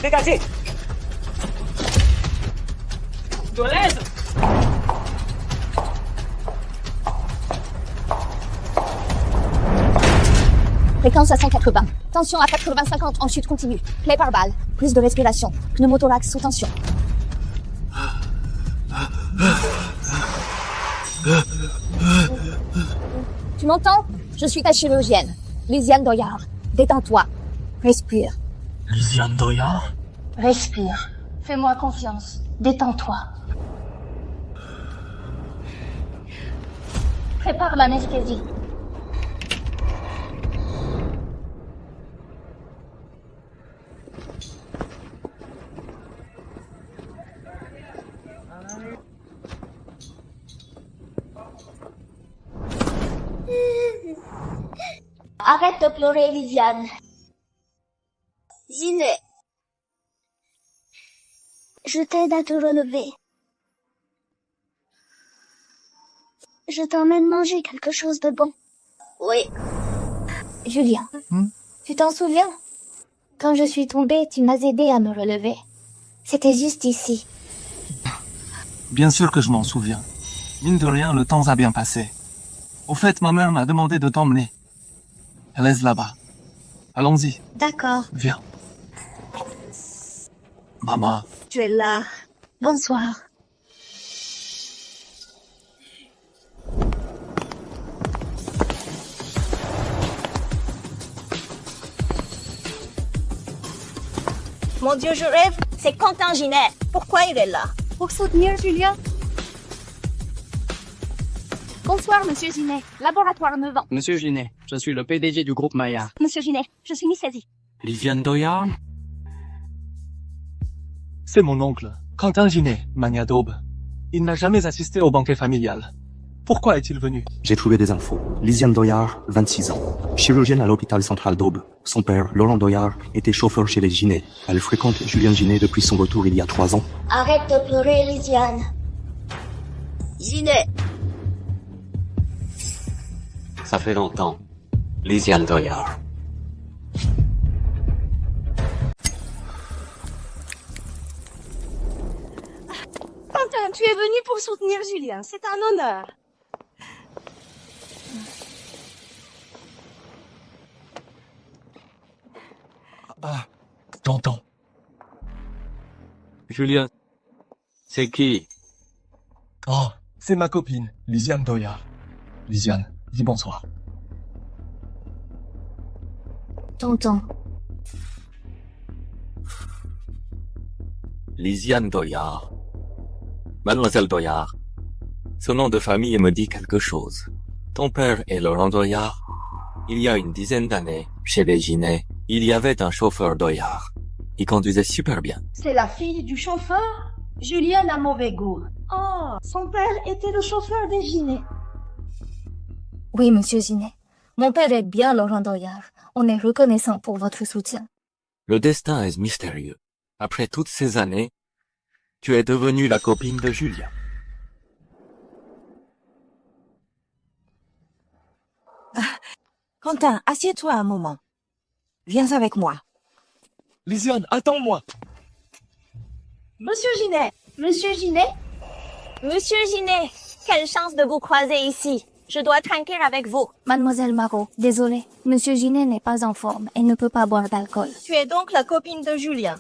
Dégagez. Dolez. Fréquence à 180. Tension à 80-50 en chute continue. Plaie par balle. Prise de respiration. Pneumothorax sous tension. Tu m'entends? Je suis ta chirurgienne. Lysiane Doyard. Détends-toi. Respire. Lysiane Doyard? Respire. Fais-moi confiance. Détends-toi. Prépare l'anesthésie. Arrête de pleurer, Lysiane. Ziné. Je t'aide à te relever. Je t'emmène manger quelque chose de bon. Oui. Julien, tu t'en souviens? Quand je suis tombée, tu m'as aidé à me relever. C'était juste ici. Bien sûr que je m'en souviens. Mine de rien, le temps a bien passé. Au fait, ma mère m'a demandé de t'emmener. Elle est là-bas. Allons-y. D'accord. Viens. Maman. Tu es là. Bonsoir. Mon Dieu, je rêve. C'est Quentin Ginet. Pourquoi il est là? Pour soutenir Julien. Bonsoir, Monsieur Ginet. Laboratoire Neuvant. Monsieur Ginet, je suis le PDG du groupe Maillard. Monsieur Ginet, je suis Miss Asie. Lysiane Doyard? C'est mon oncle, Quentin Ginet, Mania d'Aube. Il n'a jamais assisté au banquet familial. Pourquoi est-il venu? J'ai trouvé des infos. Lysiane Doyard, 26 ans. Chirurgienne à l'hôpital central d'Aube. Son père, Laurent Doyard, était chauffeur chez les Ginet. Elle fréquente Julien Ginet depuis son retour il y a 3 ans. Arrête de pleurer, Lysiane. Ginet. Ça fait longtemps. Lysiane Doyard. Quentin, tu es venu pour soutenir Julien. C'est un honneur. Ah, tonton. Julien, c'est qui? Oh, c'est ma copine, Lysiane Doyard. Lysiane, dis bonsoir. Tonton. Lysiane Doyard. Mademoiselle Doyard. Son nom de famille me dit quelque chose. Ton père est Laurent Doyard. Il y a une dizaine d'années, chez les Ginet, il y avait un chauffeur Doyard. Il conduisait super bien. C'est la fille du chauffeur? Julien a mauvais goût. Oh, son père était le chauffeur des Ginet. Oui, Monsieur Ginet. Mon père aide bien Laurent Doyard. On est reconnaissant pour votre soutien. Le destin est mystérieux. Après toutes ces années, tu es devenue la copine de Julien. Quentin, assieds-toi un moment. Viens avec moi. Lysiane, attends-moi. Monsieur Ginet. Monsieur Ginet? Monsieur Ginet, quelle chance de vous croiser ici. Je dois trinquer avec vous. Mademoiselle Marot, désolée. Monsieur Ginet n'est pas en forme et ne peut pas boire d'alcool. Tu es donc la copine de Julien.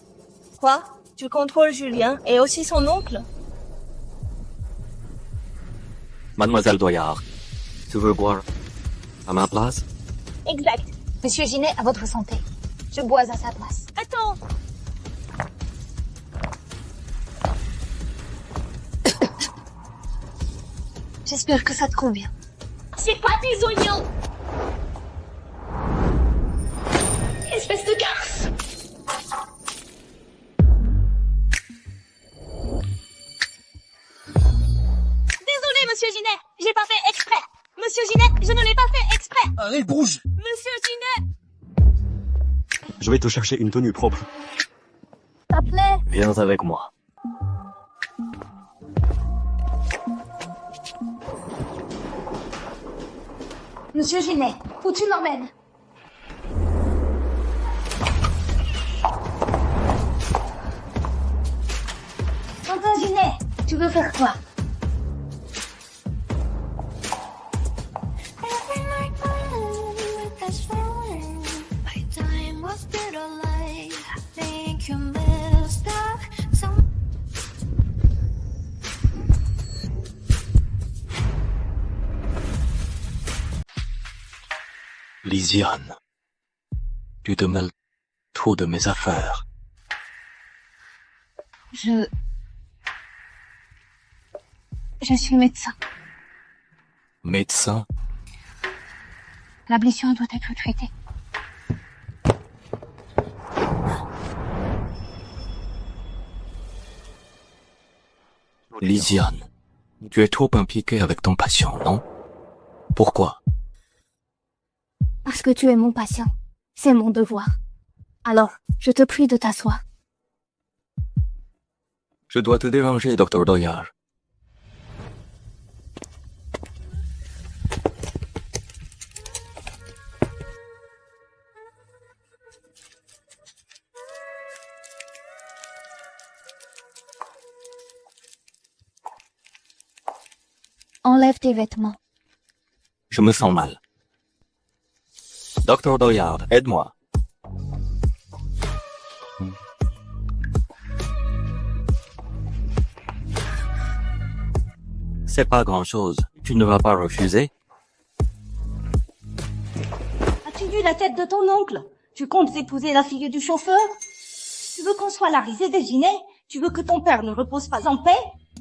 Quoi? Tu contrôles Julien et aussi son oncle? Mademoiselle Doyard, tu veux boire à ma place? Exact. Monsieur Ginet, à votre santé. Je bois à sa place. Attends. J'espère que ça te convient. C'est pas des oignons. Espèce de garce. Désolé, Monsieur Ginet. J'ai pas fait exprès. Monsieur Ginet, je ne l'ai pas fait exprès. Allez, bouge. Monsieur Ginet. Je vais te chercher une tenue propre. Ça plaît? Viens avec moi. Monsieur Ginet, où tu m'emmènes? Tu veux faire quoi? Lysiane, tu te mêles trop de mes affaires. Je suis médecin. Médecin, La blessure doit être traitée. Lysiane, tu es trop impliquée avec ton patient, non? Pourquoi? Parce que tu es mon patient. C'est mon devoir. Alors, je te prie de t'asseoir. Je dois te déranger, docteur Doyard. Enlève tes vêtements. Je me sens mal. Docteur Doyard, aide-moi. C'est pas grand-chose. Tu ne vas pas refuser? As-tu vu la tête de ton oncle? Tu comptes épouser la fille du chauffeur? Tu veux qu'on soit la risée des Ginets? Tu veux que ton père ne repose pas en paix?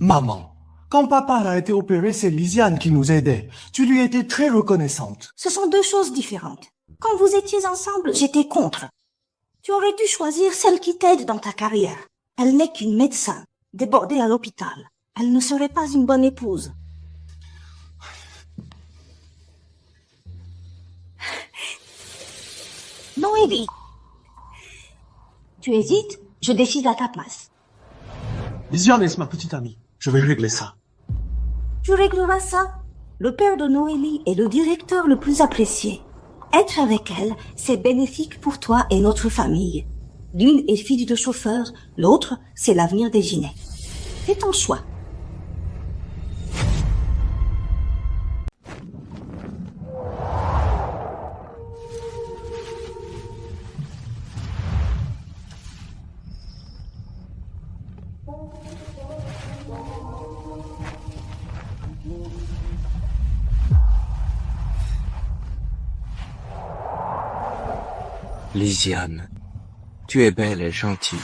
Maman, quand papa a été opéré, c'est Lysiane qui nous aidait. Tu lui étais très reconnaissante. Ce sont deux choses différentes. Quand vous étiez ensemble, j'étais contre. Tu aurais dû choisir celle qui t'aide dans ta carrière. Elle n'est qu'une médecin, débordée à l'hôpital. Elle ne serait pas une bonne épouse. Noélie, tu hésites? Je décide à ta place. Lysiane est ma petite amie. Je vais régler ça. Tu régleras ça. Le père de Noélie est le directeur le plus apprécié. Être avec elle, c'est bénéfique pour toi et notre famille. L'une est fille de chauffeur, l'autre, c'est l'avenir des Ginets. Fais ton choix. Lysiane, tu es belle et gentille.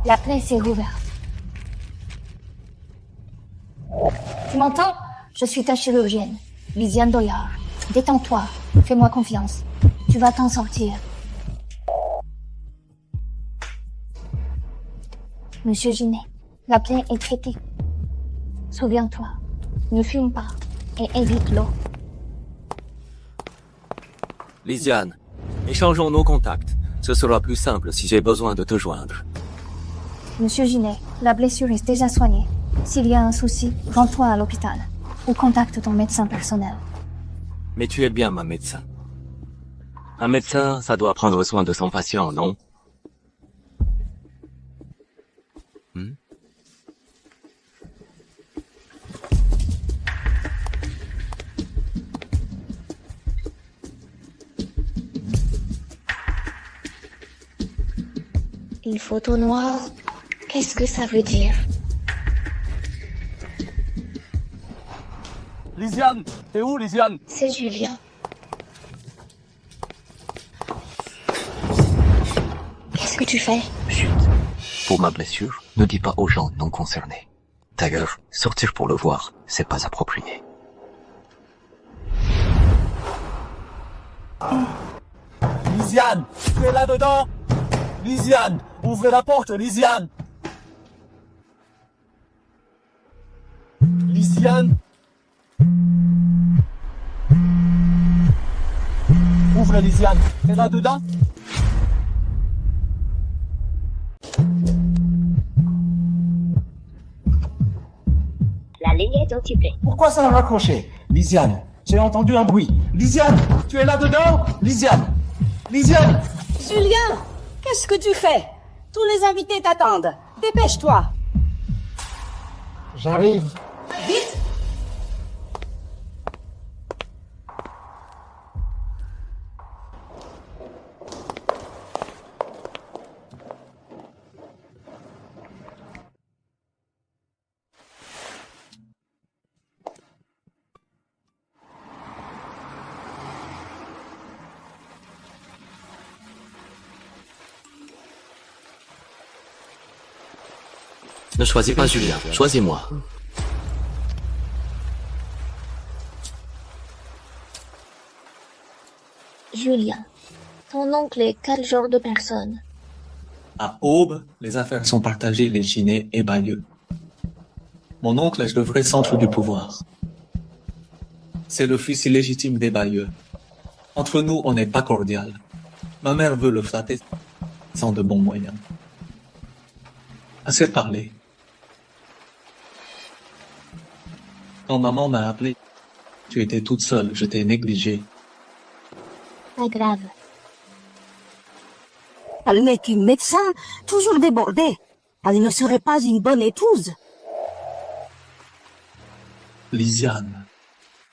La plaie s'est rouverte. Tu m'entends? Je suis ta chirurgienne, Lysiane Doyard. Détends-toi, fais-moi confiance. Tu vas t'en sortir. Monsieur Ginet, la plaie est traitée. Souviens-toi, ne fume pas et évite l'eau. Lysiane, échangeons nos contacts. Ce sera plus simple si j'ai besoin de te joindre. Monsieur Ginet, la blessure est déjà soignée. S'il y a un souci, rends-toi à l'hôpital ou contacte ton médecin personnel. Mais tu es bien ma médecin. Un médecin, ça doit prendre soin de son patient, non? Une photo noire, qu'est-ce que ça veut dire? Lysiane, t'es où, Lysiane? C'est Julien. Qu'est-ce que tu fais? Chut. Pour ma blessure, ne dis pas aux gens non concernés. D'ailleurs, sortir pour le voir, c'est pas approprié. Lysiane, tu es là-dedans? Lysiane, ouvrez la porte, Lysiane. Lysiane. Ouvre, Lysiane. Tu es là-dedans? La ligne est occupée. Pourquoi ça a raccroché? Lysiane, j'ai entendu un bruit. Lysiane, tu es là-dedans? Lysiane. Lisiane! Julien, qu'est-ce que tu fais? Tous les invités t'attendent. Dépêche-toi. J'arrive. Vite. Ne choisis pas Julien, choisis-moi. Julien, ton oncle est quel genre de personne? À Aube, les affaires sont partagées les Ginés et Bayeux. Mon oncle est le vrai centre du pouvoir. C'est le fils illégitime des Bayeux. Entre nous, on n'est pas cordial. Ma mère veut le flatter sans de bons moyens. Assez parlé. Quand maman m'a appelé, tu étais toute seule, je t'ai négligée. Pas grave. Elle n'est qu'une médecin, toujours débordée. Elle ne serait pas une bonne épouse. Lisiane,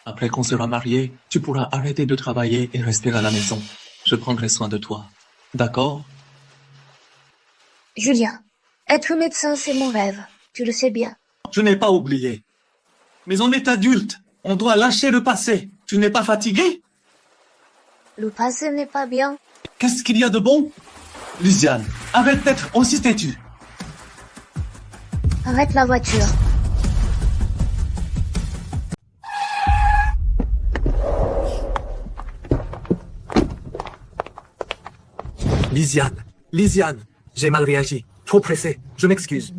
après qu'on sera mariés, tu pourras arrêter de travailler et rester à la maison. Je prendrai soin de toi. D'accord? Julien, être médecin, c'est mon rêve. Tu le sais bien. Je n'ai pas oublié. Mais on est adulte. On doit lâcher le passé. Tu n'es pas fatigué? Le passé n'est pas bien. Qu'est-ce qu'il y a de bon? Lisiane, arrête d'être aussi têtue. Arrête la voiture. Lisiane, j'ai mal réagi. Trop pressé. Je m'excuse.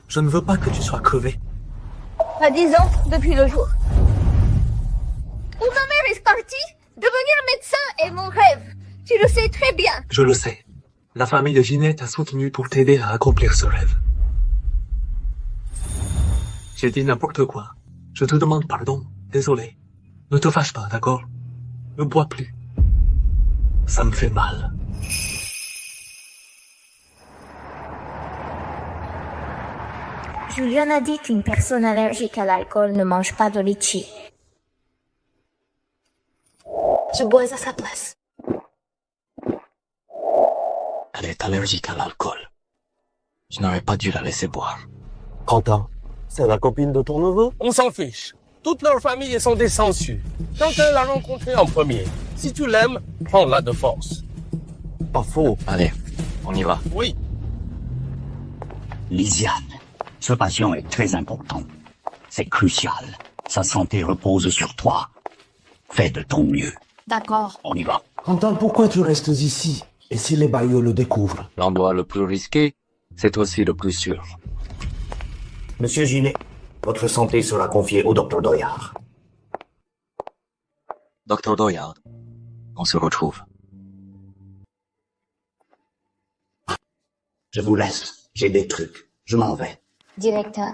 Je ne veux pas que tu sois crevée. À 10 ans, depuis le jour où ma mère est partie, devenir médecin est mon rêve. Tu le sais très bien. Je le sais. La famille de Ginette t'a soutenu pour t'aider à accomplir ce rêve. J'ai dit n'importe quoi. Je te demande pardon. Désolé. Ne te fâche pas, d'accord? Ne bois plus. Ça me fait mal. Julien a dit qu'une personne allergique à l'alcool ne mange pas de litchi. Je bois à sa place. Elle est allergique à l'alcool. Je n'aurais pas dû la laisser boire. Quentin, c'est la copine de ton neveu? On s'en fiche. Toute leur famille sont des sangsues. Quand elle l'a rencontré en premier. Si tu l'aimes, prends-la de force. Pas faux. Allez, on y va. Oui. Lisiane, ce patient est très important. C'est crucial. Sa santé repose sur toi. Fais de ton mieux. D'accord. On y va. Quentin, pourquoi tu restes ici? Et si les Bayeux le découvrent? L'endroit le plus risqué, c'est aussi le plus sûr. Monsieur Ginet, votre santé sera confiée au docteur Doyard. Docteur Doyard, on se retrouve. Je vous laisse. J'ai des trucs. Je m'en vais. Directeur.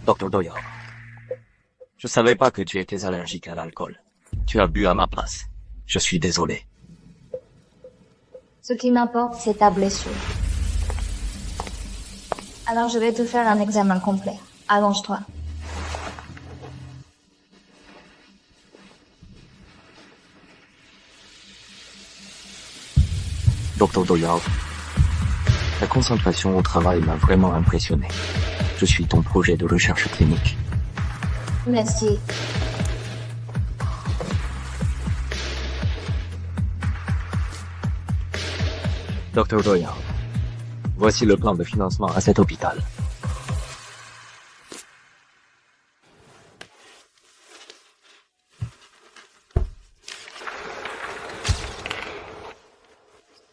Docteur Doyard, je savais pas que tu étais allergique à l'alcool. Tu as bu à ma place. Je suis désolé. Ce qui m'importe, c'est ta blessure. Alors je vais te faire un examen complet. Allonge-toi. Docteur Doyard, ta concentration au travail m'a vraiment impressionné. Je suis ton projet de recherche clinique. Merci. Docteur Doyard, voici le plan de financement à cet hôpital.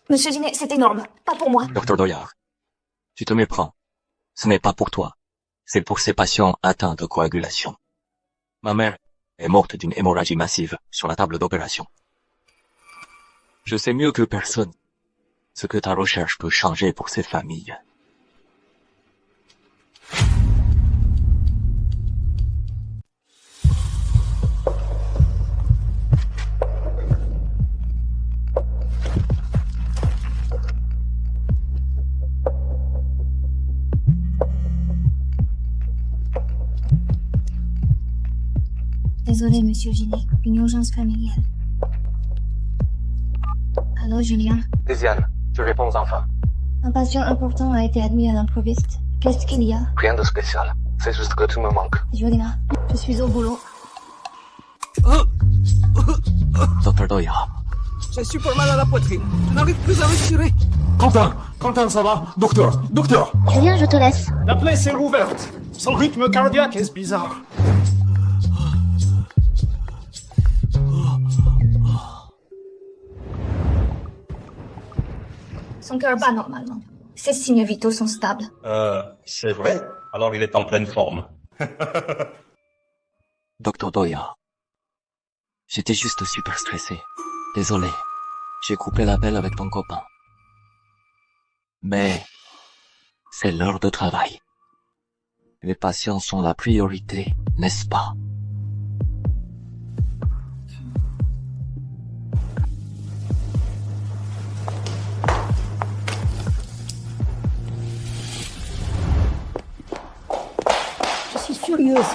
Monsieur Ginet, c'est énorme. Pas pour moi. Docteur Doyard, tu te méprends. Ce n'est pas pour toi. C'est pour ces patients atteints de coagulation. Ma mère est morte d'une hémorragie massive sur la table d'opération. Je sais mieux que personne ce que ta recherche peut changer pour ces familles. Désolée, monsieur Ginet. Une urgence familiale. Allô, Julien? Lysiane, tu réponds enfin. Un patient important a été admis à l'improviste. Qu'est-ce qu'il y a? Rien de spécial. C'est juste que tu me manques. Julien, je suis au boulot. Docteur Doya. J'ai super mal à la poitrine. Je n'arrive plus à respirer. Quentin, ça va? Docteur. Julien, je te laisse. La plaie s'est rouverte. Son rythme cardiaque est bizarre. Son cœur bat normalement. Ses signes vitaux sont stables. C'est vrai. Alors il est en pleine forme. Docteur Doya. J'étais juste super stressé. Désolé. J'ai coupé l'appel avec ton copain. Mais c'est l'heure de travail. Les patients sont la priorité, n'est-ce pas? Je suis furieuse.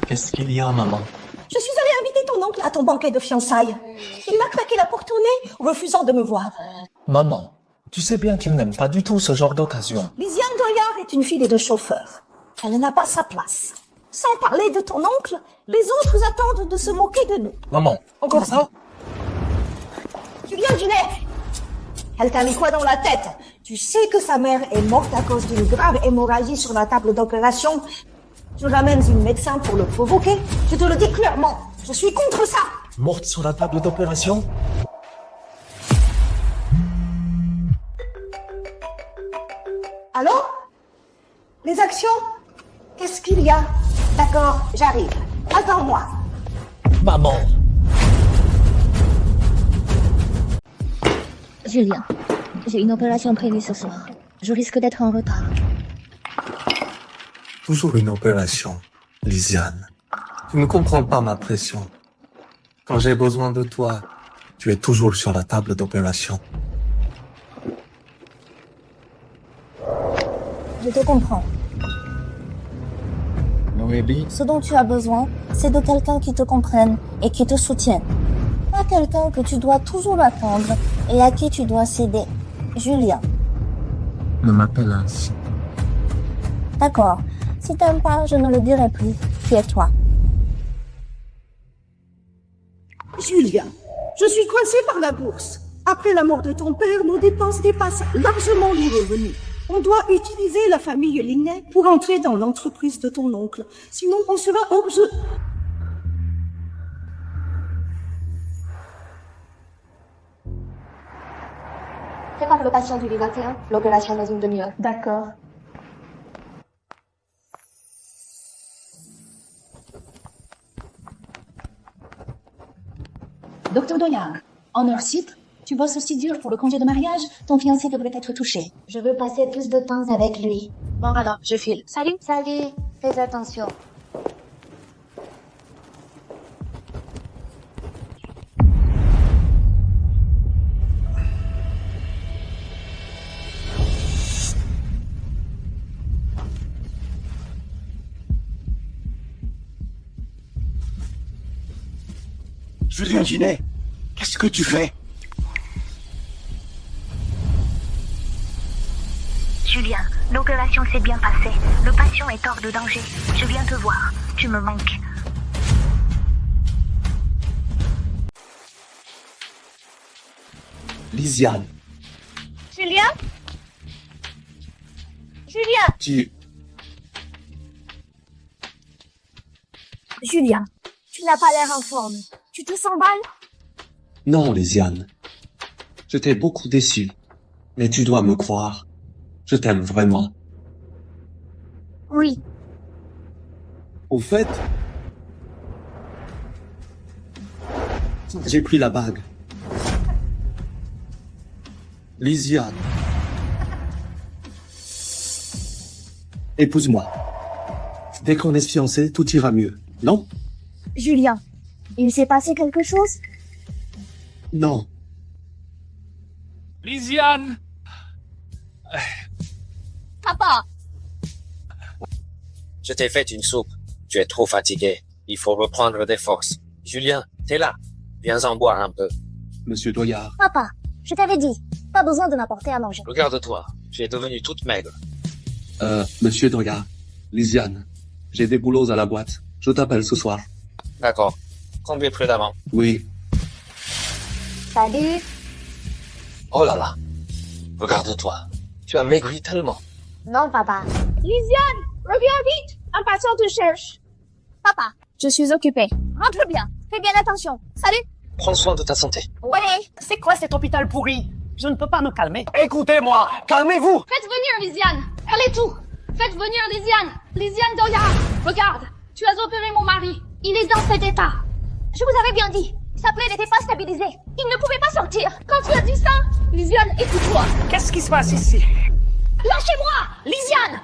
Qu'est-ce qu'il y a, maman? Je suis allée inviter ton oncle à ton banquet de fiançailles. Il m'a claqué la porte au nez, refusant de me voir. Maman, tu sais bien qu'il n'aime pas du tout ce genre d'occasion. Lisiane Doyard est une fille de chauffeur. Elle n'a pas sa place. Sans parler de ton oncle, les autres attendent de se moquer de nous. Maman, encore ça? Julien Ginet, elle t'a mis quoi dans la tête? Tu sais que sa mère est morte à cause d'une grave hémorragie sur la table d'opération. Tu ramènes une médecin pour le provoquer? Je te le dis clairement, je suis contre ça. Morte sur la table d'opération? Allô? Les actions? Qu'est-ce qu'il y a? D'accord, j'arrive. Attends-moi. Maman. Julien, j'ai une opération prévue ce soir. Je risque d'être en retard. Toujours une opération, Lysiane. Tu ne comprends pas ma pression. Quand j'ai besoin de toi, tu es toujours sur la table d'opération. Je te comprends. Noélie. Ce dont tu as besoin, c'est de quelqu'un qui te comprenne et qui te soutienne. Pas quelqu'un que tu dois toujours attendre et à qui tu dois céder. Julien. Ne m'appelle ainsi. D'accord. Si t'aimes pas, je ne le dirai plus. Tais-toi. Julien, je suis coincée par la bourse. Après la mort de ton père, nos dépenses dépassent largement les revenus. On doit utiliser la famille Lignet pour entrer dans l'entreprise de ton oncle. Sinon, on sera hors jeu. Prépare le patient du lit 21. L'opération dans une demi-heure. D'accord. Docteur Doyard, en heure cible, tu bosses aussi dur pour le congé de mariage, ton fiancé devrait être touché. Je veux passer plus de temps avec lui. Bon alors, je file. Salut. Salut. Fais attention. Julien Ginet, qu'est-ce que tu fais? Julien, l'opération s'est bien passée. Le patient est hors de danger. Je viens te voir. Tu me manques. Lysiane, Julien? Julien? Julien, tu n'as pas l'air en forme. Tu te sens mal? Non, Lysiane. Je t'ai beaucoup déçu. Mais tu dois me croire. Je t'aime vraiment. Oui. Au fait, j'ai pris la bague. Lysiane. Épouse-moi. Dès qu'on est fiancés, tout ira mieux, non? Julien, il s'est passé quelque chose? Non. Lysiane! Papa! Je t'ai fait une soupe. Tu es trop fatigué. Il faut reprendre des forces. Julien, t'es là. Viens en boire un peu. Monsieur Doyard, Papa, je t'avais dit, pas besoin de m'apporter à manger. Regarde-toi. Tu es devenue toute maigre. Monsieur Doyard, Lisiane, j'ai des boulots à la boîte. Je t'appelle ce soir. D'accord. Combien prudemment. Oui. Salut. Oh là là. Regarde-toi. Tu as maigri tellement. Non, papa. Lisiane, reviens vite. Un patient te cherche. Papa, je suis occupée. Rentre bien. Fais bien attention. Salut. Prends soin de ta santé. Ouais. C'est quoi cet hôpital pourri? Je ne peux pas me calmer. Écoutez-moi, calmez-vous. Faites venir Lisiane. Elle est tout. Faites venir Lisiane. Lisiane Doyard. Regarde, tu as opéré mon mari. Il est dans cet état. Je vous avais bien dit. Sa plaie n'était pas stabilisée. Il ne pouvait pas sortir. Quand tu as dit ça, Lisiane, écoute-moi. Qu'est-ce qui se passe ici? Lâchez-moi, Lisiane.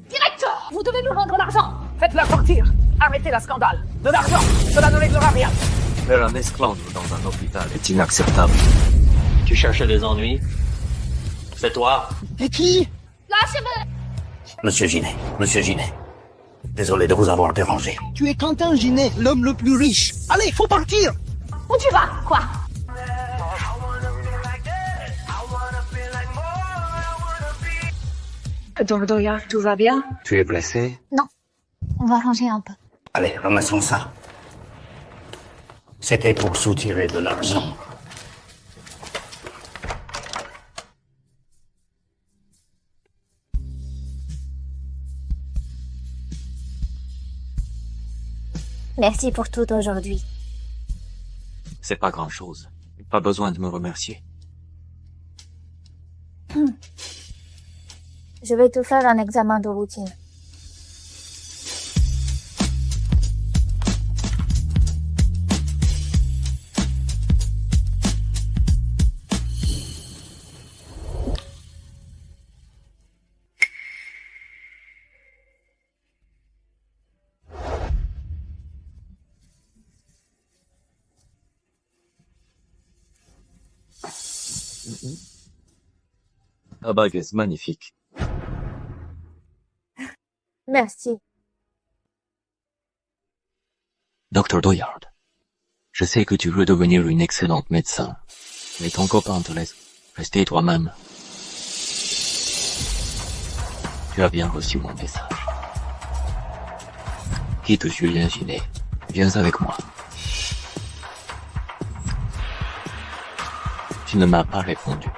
Directeur, vous devez nous rendre l'argent. Faites-la sortir. Arrêtez la scandale. De l'argent, cela ne réglera rien. Faire un esclandre dans un hôpital est inacceptable. Tu cherchais des ennuis? C'est toi? Et qui? Lâchez-moi. Monsieur Ginet. Désolé de vous avoir dérangé. Tu es Quentin Ginet, l'homme le plus riche. Allez, faut partir. Où tu vas? Quoi? Doyard, tout va bien? Tu es blessé? Non. On va ranger un peu. Allez, ramassons ça. C'était pour soutirer de l'argent. Merci pour tout aujourd'hui. C'est pas grand-chose. Pas besoin de me remercier. Je vais te faire un examen de routine. Ta bague est magnifique. Merci. Dr. Doyard, je sais que tu veux devenir une excellente médecin, mais ton copain te laisse rester toi-même. Tu as bien reçu mon message. Quitte Julien Ginet. Viens avec moi. Tu ne m'as pas répondu.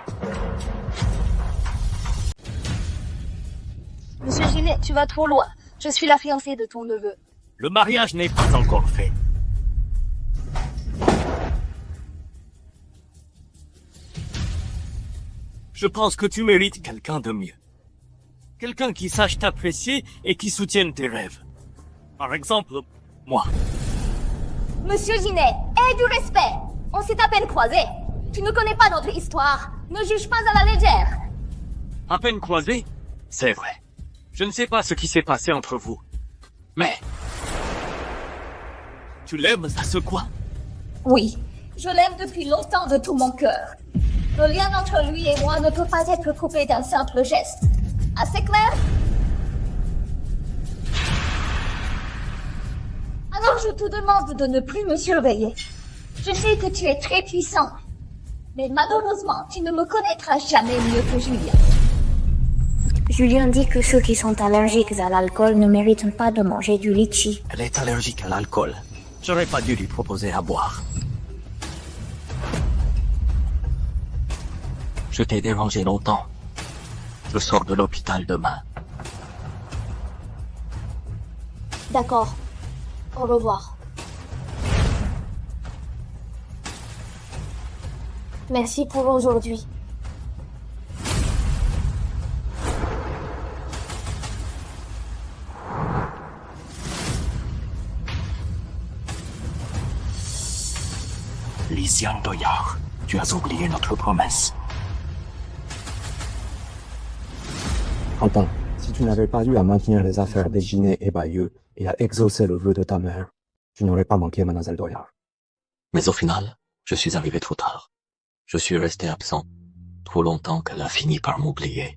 Monsieur Ginet, tu vas trop loin. Je suis la fiancée de ton neveu. Le mariage n'est pas encore fait. Je pense que tu mérites quelqu'un de mieux. Quelqu'un qui sache t'apprécier et qui soutienne tes rêves. Par exemple, moi. Monsieur Ginet, aie du respect. On s'est à peine croisés. Tu ne connais pas notre histoire. Ne juge pas à la légère. À peine croisé? C'est vrai. Je ne sais pas ce qui s'est passé entre vous. Mais... tu l'aimes à ce quoi? Oui, je l'aime depuis longtemps de tout mon cœur. Le lien entre lui et moi ne peut pas être coupé d'un simple geste. Assez clair? Alors je te demande de ne plus me surveiller. Je sais que tu es très puissant. Mais malheureusement, tu ne me connaîtras jamais mieux que Julien. Julien dit que ceux qui sont allergiques à l'alcool ne méritent pas de manger du litchi. Elle est allergique à l'alcool. J'aurais pas dû lui proposer à boire. Je t'ai dérangé longtemps. Je sors de l'hôpital demain. D'accord. Au revoir. Merci pour aujourd'hui. Lisiane Doyard, tu as oublié notre promesse. Quentin, si tu n'avais pas eu à maintenir les affaires des Ginet et Bayeux et à exaucer le vœu de ta mère, tu n'aurais pas manqué Mademoiselle Doyard. Mais au final, je suis arrivé trop tard. Je suis resté absent trop longtemps qu'elle a fini par m'oublier.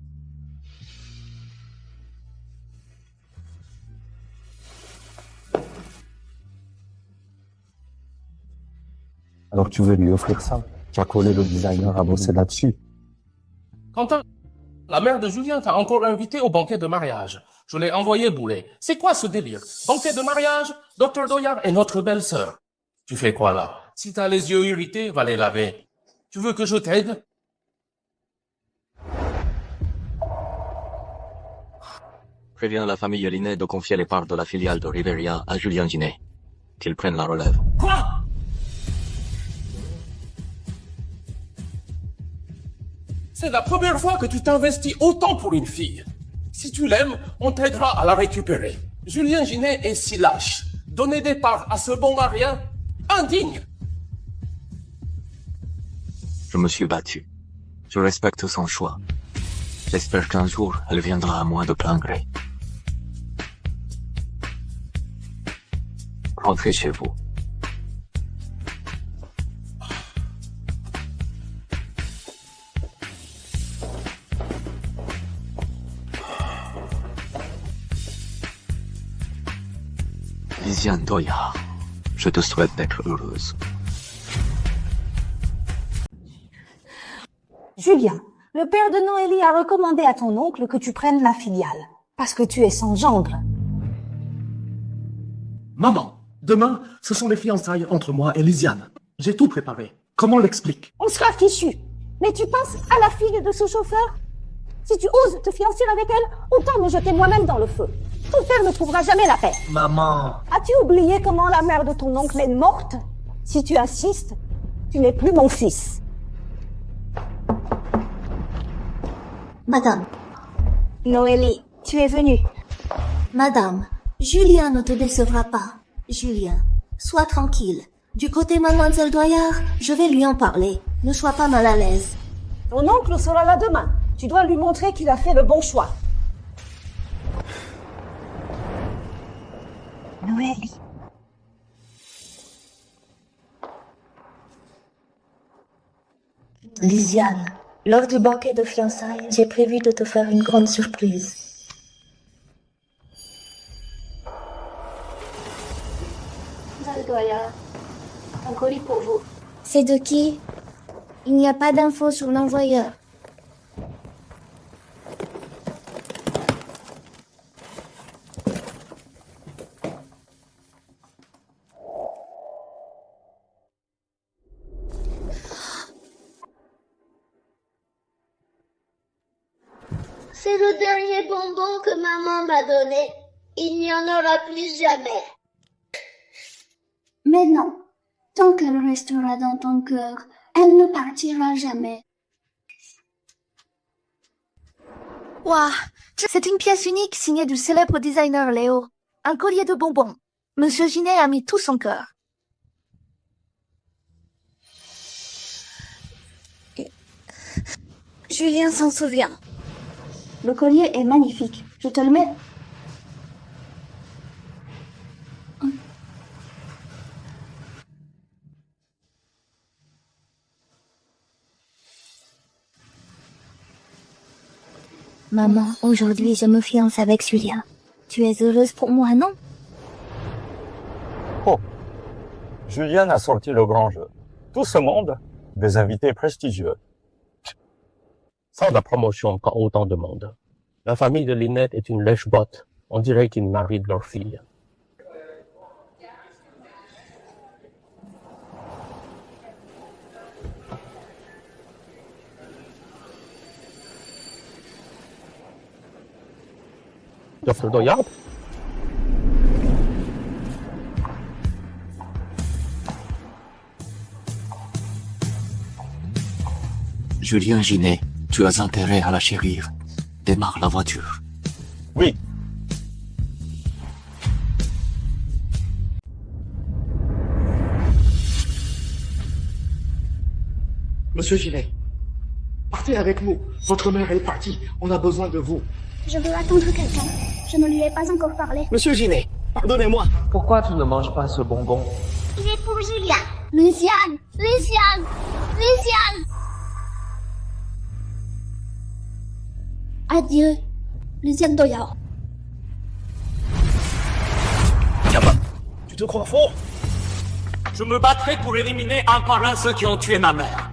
Alors tu veux lui offrir ça? Tu as collé le designer à bosser là-dessus. Quentin, la mère de Julien t'a encore invité au banquet de mariage. Je l'ai envoyé bouler. C'est quoi ce délire? Banquet de mariage, Dr Doyard et notre belle-sœur. Tu fais quoi là? Si t'as les yeux irrités, va les laver. Tu veux que je t'aide? Préviens la famille Linnet de confier les parts de la filiale de Riveria à Julien Ginet. Qu'il prenne la relève. Quoi? C'est la première fois que tu t'investis autant pour une fille. Si tu l'aimes, on t'aidera à la récupérer. Julien Ginet est si lâche. Donner des parts à ce bon marien? Indigne! Je me suis battu. Je respecte son choix. J'espère qu'un jour, elle viendra à moi de plein gré. Rentrez chez vous. Lisiane Doyard, je te souhaite d'être heureuse. Julien, le père de Noélie a recommandé à ton oncle que tu prennes la filiale, parce que tu es sans gendre. Maman, demain, ce sont les fiançailles entre moi et Lisiane. J'ai tout préparé. Comment l'explique? On sera fichu. Mais tu penses à la fille de ce chauffeur? Si tu oses te fiancer avec elle, autant me jeter moi-même dans le feu. Ton père ne trouvera jamais la paix. Maman. As-tu oublié comment la mère de ton oncle est morte? Si tu assistes, tu n'es plus mon fils. Madame, Noélie, tu es venue. Madame, Julien ne te décevra pas. Julien, sois tranquille. Du côté Mademoiselle Doyard, je vais lui en parler. Ne sois pas mal à l'aise. Ton oncle sera là demain. Tu dois lui montrer qu'il a fait le bon choix. Noélie. Lisiane, lors du banquet de fiançailles, j'ai prévu de te faire une grande surprise. Mademoiselle Doyard, un colis pour vous. C'est de qui? Il n'y a pas d'infos sur l'envoyeur. C'est le dernier bonbon que maman m'a donné. Il n'y en aura plus jamais. Mais non, tant qu'elle restera dans ton cœur, elle ne partira jamais. Waouh, c'est une pièce unique signée du célèbre designer Léo. Un collier de bonbons. Monsieur Ginet a mis tout son cœur. Julien s'en souvient. Le collier est magnifique. Je te le mets. Maman, aujourd'hui je me fiance avec Julien. Tu es heureuse pour moi, non? Oh, Julien a sorti le grand jeu. Tout ce monde, des invités prestigieux. Sans la promotion quand autant de monde. La famille de Linette est une lèche-botte. On dirait qu'ils marient de leur fille. Dr Doyard? Julien Ginet, tu as intérêt à la chérir. Démarre la voiture. Oui. Monsieur Ginet, partez avec nous. Votre mère est partie. On a besoin de vous. Je veux attendre quelqu'un. Je ne lui ai pas encore parlé. Monsieur Ginet, pardonnez-moi. Pourquoi tu ne manges pas ce bonbon? Il est pour Julien. Lisiane! Lisiane! Lisiane! Adieu, Lisiane Doyard. Tu te crois fort? ， Lisiane Doyard, 你 tu te crois fort? 你 Tu te crois fort? Je me battrai pour éliminer un par un ceux qui ont tué ma mère.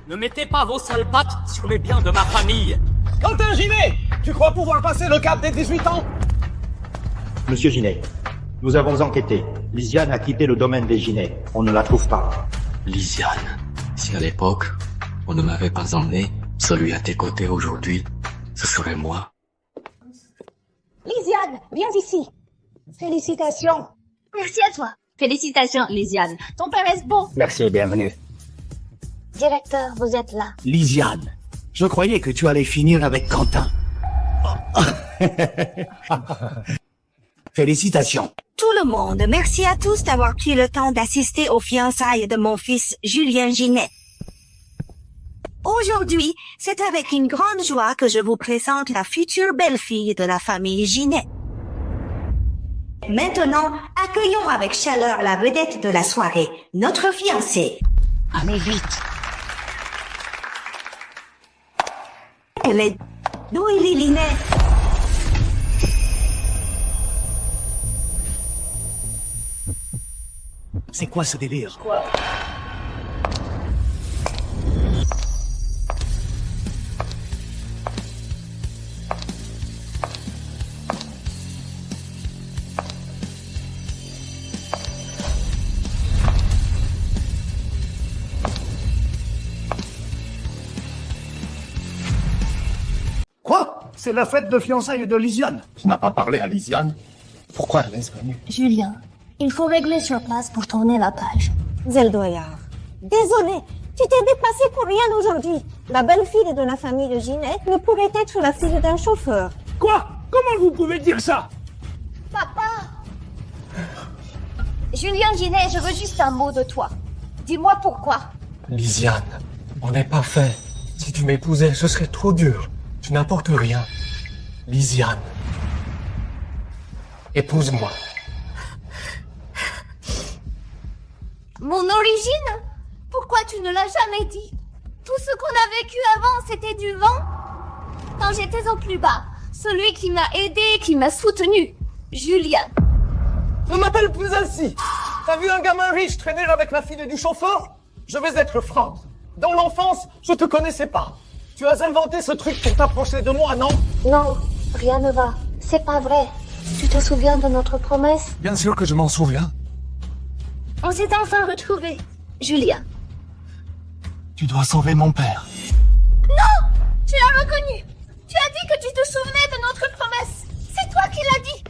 Ne mettez pas vos sales pattes sur les biens de ma famille. Quentin Ginet, tu crois pouvoir passer le cap des 18 ans? Monsieur Ginet, nous avons enquêté. Lysiane a quitté le domaine des Ginet. On ne la trouve pas. Lysiane, si à l'époque, on ne m'avait pas emmené, celui à tes côtés aujourd'hui, ce serait moi. Lysiane, viens ici. Félicitations. Merci à toi. Félicitations, Lysiane. Ton père est beau. Merci et bienvenue. Directeur, vous êtes là. Lysiane, je croyais que tu allais finir avec Quentin. Félicitations. Tout le monde, merci à tous d'avoir pris le temps d'assister aux fiançailles de mon fils Julien Ginet. Aujourd'hui, c'est avec une grande joie que je vous présente la future belle-fille de la famille Ginet. Maintenant, accueillons avec chaleur la vedette de la soirée, notre fiancée. Allez vite. Elle est Noélie Linet. C'est quoi ce délire? Quoi? C'est la fête de fiançailles de Lysiane. Tu n'as pas parlé à Lysiane? Pourquoi elle est venue? Julien, il faut régler sur place pour tourner la page. Zeldoyard. Désolé, tu t'es déplacé pour rien aujourd'hui. La belle-fille de la famille de Ginet ne pourrait être la fille d'un chauffeur. Quoi? Comment vous pouvez dire ça? Papa! Julien Ginet, je veux juste un mot de toi. Dis-moi pourquoi. Lysiane, on n'est pas fait. Si tu m'épousais, ce serait trop dur. Tu n'apportes rien. Lysiane, épouse-moi. Mon origine? Pourquoi tu ne l'as jamais dit? Tout ce qu'on a vécu avant, c'était du vent? Quand j'étais au plus bas, celui qui m'a aidé, qui m'a soutenu, Julien. Ne m'appelle plus ainsi. T'as vu un gamin riche traîner avec la fille du chauffeur? Je vais être franc. Dans l'enfance, je te connaissais pas. Tu as inventé ce truc pour t'approcher de moi, non? Non, rien ne va. C'est pas vrai. Tu te souviens de notre promesse? Bien sûr que je m'en souviens. On s'est enfin retrouvés, Julien. Tu dois sauver mon père. Non! Tu l'as reconnu. Tu as dit que tu te souvenais de notre promesse. C'est toi qui l'as dit.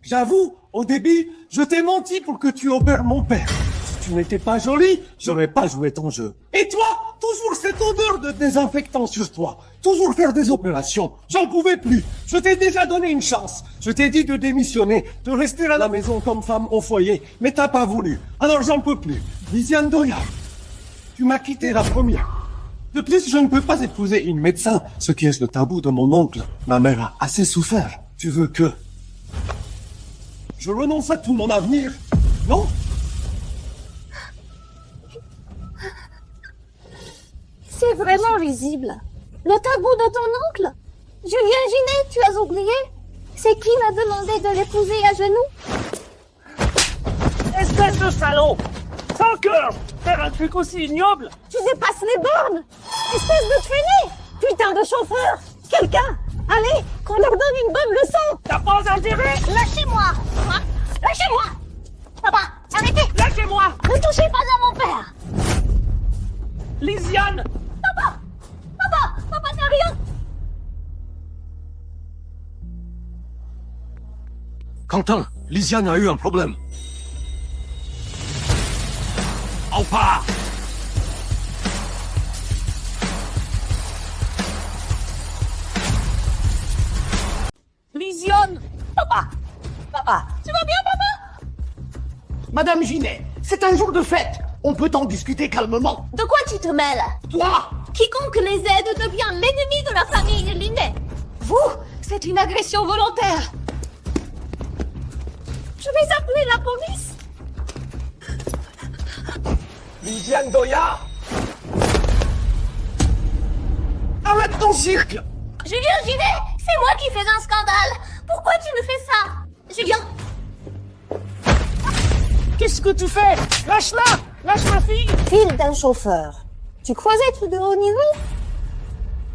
J'avoue, au début, je t'ai menti pour que tu opères mon père. Si tu n'étais pas jolie, j'aurais pas joué ton jeu. Et toi, toujours cette odeur de désinfectant sur toi. Toujours faire des opérations. J'en pouvais plus. Je t'ai déjà donné une chance. Je t'ai dit de démissionner, de rester à la maison comme femme au foyer. Mais t'as pas voulu. Alors j'en peux plus. Lysiane Doyard, tu m'as quitté la première. De plus, je ne peux pas épouser une médecin, ce qui est le tabou de mon oncle. Ma mère a assez souffert. Tu veux que je renonce à tout mon avenir? Non? C'est vraiment risible. Le tabou de ton oncle? Julien Ginet, tu as oublié? C'est qui m'a demandé de l'épouser à genoux? Espèce de salaud! Sans cœur! Faire un truc aussi ignoble! Tu dépasses les bornes! Espèce de traînée! Putain de chauffeur! Quelqu'un! Allez, qu'on leur donne une bonne leçon! T'as pas intérêt? Lâchez-moi! Lâchez-moi! Papa, arrêtez! Lâchez-moi! Ne touchez pas à mon père! Lysiane! Papa, t'as rien! Quentin, Lysiane a eu un problème. On part! Lysiane! Papa! Tu vas bien, papa? Madame Ginet, c'est un jour de fête. On peut en discuter calmement. De quoi tu te mêles? Toi! Quiconque les aide devient l'ennemi de la famille Linet. Vous, c'est une agression volontaire. Je vais appeler la police. Lysiane Doyard! Arrête ton cirque! Julien Ginet, c'est moi qui fais un scandale. Pourquoi tu me fais ça? Julien! qu'est-ce que tu fais? Lâche-la! Lâche ma fille! Fille d'un chauffeur. Tu crois être de haut niveau?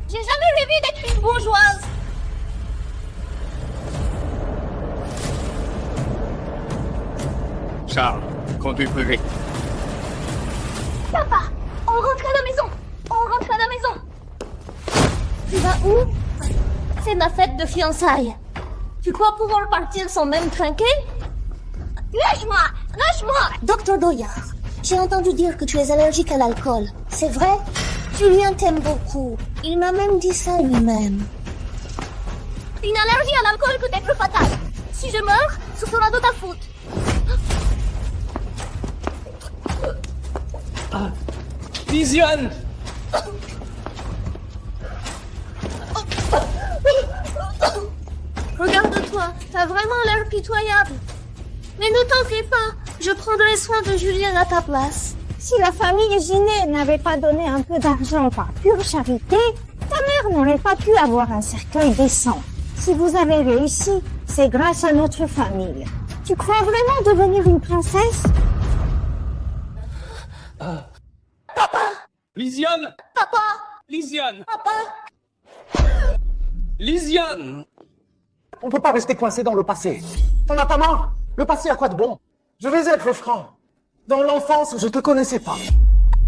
J'ai jamais rêvé d'être une bourgeoise. Charles, conduis plus vite. Papa, on rentre à la maison. On rentre à la maison. Tu vas où? C'est ma fête de fiançailles. Tu crois pouvoir partir sans même trinquer? Lâche-moi! Lâche-moi! Docteur Doyard, j'ai entendu dire que tu es allergique à l'alcool. C'est vrai? Julien t'aime beaucoup. Il m'a même dit ça lui-même. Une allergie à l'alcool peut être fatale. Si je meurs, ce sera de ta faute. Lisiane! Regarde-toi, t'as vraiment l'air pitoyable. Mais ne t'en fais pas, je prendrai soin de Julien à ta place. Si la famille Ginet n'avait pas donné un peu d'argent par pure charité, ta mère n'aurait pas pu avoir un cercueil décent. Si vous avez réussi, c'est grâce à notre famille. Tu crois vraiment devenir une princesse? Lisiane! Papa! Lisiane! Papa! Lisiane! On peut pas rester coincé dans le passé. T'en as pas marre? Le passé a quoi de bon? Je vais être franc. Dans l'enfance, je te connaissais pas.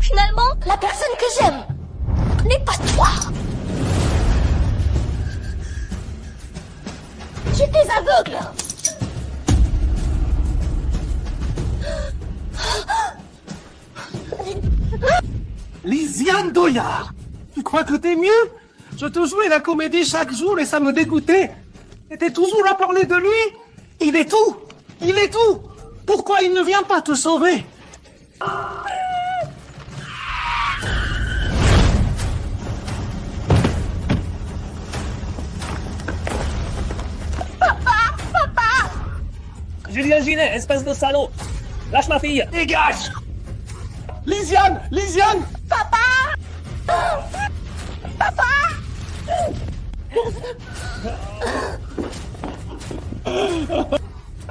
Finalement, la personne que j'aime n'est pas toi. J'étais aveugle. Lisiane Doyard! Tu crois que t'es mieux? Je te jouais la comédie chaque jour et ça me dégoûtait. T'étais toujours à parler de lui. Il est tout. Il est tout. Pourquoi il ne vient pas te sauver? Papa! Julien Ginet, espèce de salaud! Lâche ma fille! Dégage! Lisiane! Lisiane! Papa! Papa!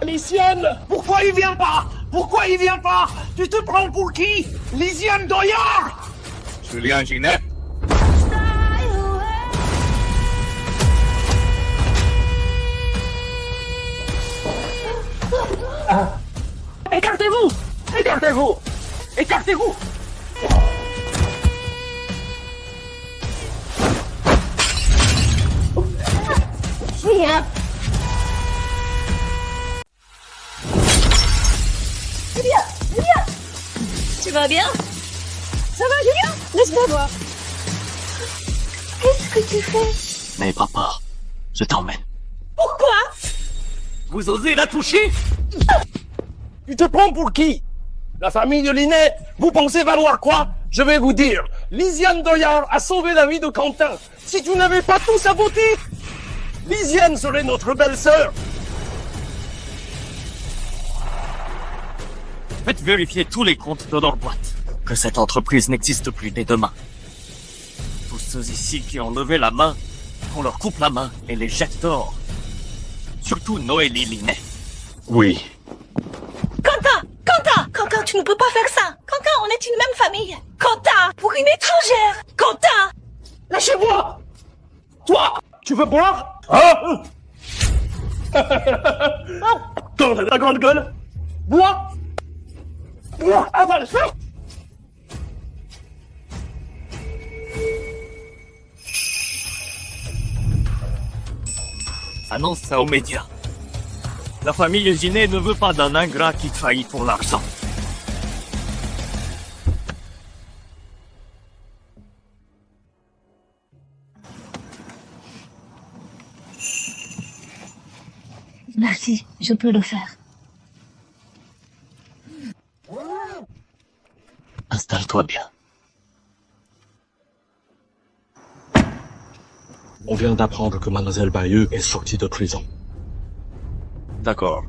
Lisiane! Pourquoi il vient pas? Pourquoi il vient pas? Tu te prends pour qui? Lisiane Doyard! Julien Ginet. Écartez-vous! Écartez-vous! Écartez-vous! Julien! Julien! Julien! Tu vas bien? Ça va, Julien? Laisse-moi voir. Qu'est-ce que tu fais? Mais papa, je t'emmène. Pourquoi? Vous osez la toucher? Tu te prends pour qui? La famille de Linet, vous pensez valoir quoi? Je vais vous dire, Lisiane Doyard a sauvé la vie de Quentin. Si tu n'avais pas tout saboté, Lisiane serait notre belle-sœur. Faites vérifier tous les comptes de leur boîte. Que cette entreprise n'existe plus dès demain. Tous ceux ici qui ont levé la main, qu'on leur coupe la main et les jette dehors. Surtout Noélie Linet. Oui. Quentin! Quentin! Quentin, tu ne peux pas faire ça! Quentin, on est une même famille! Quentin! Pour une étrangère! Quentin! Lâchez-moi! Toi, tu veux boire? Hein? Tourne la grande gueule! Bois! Bois! Avale ça! Annonce ça aux médias. La famille Ginet ne veut pas d'un ingrat qui trahit pour l'argent. Merci, je peux le faire. Installe-toi bien. On vient d'apprendre que Mademoiselle Bayeux est sortie de prison. D'accord.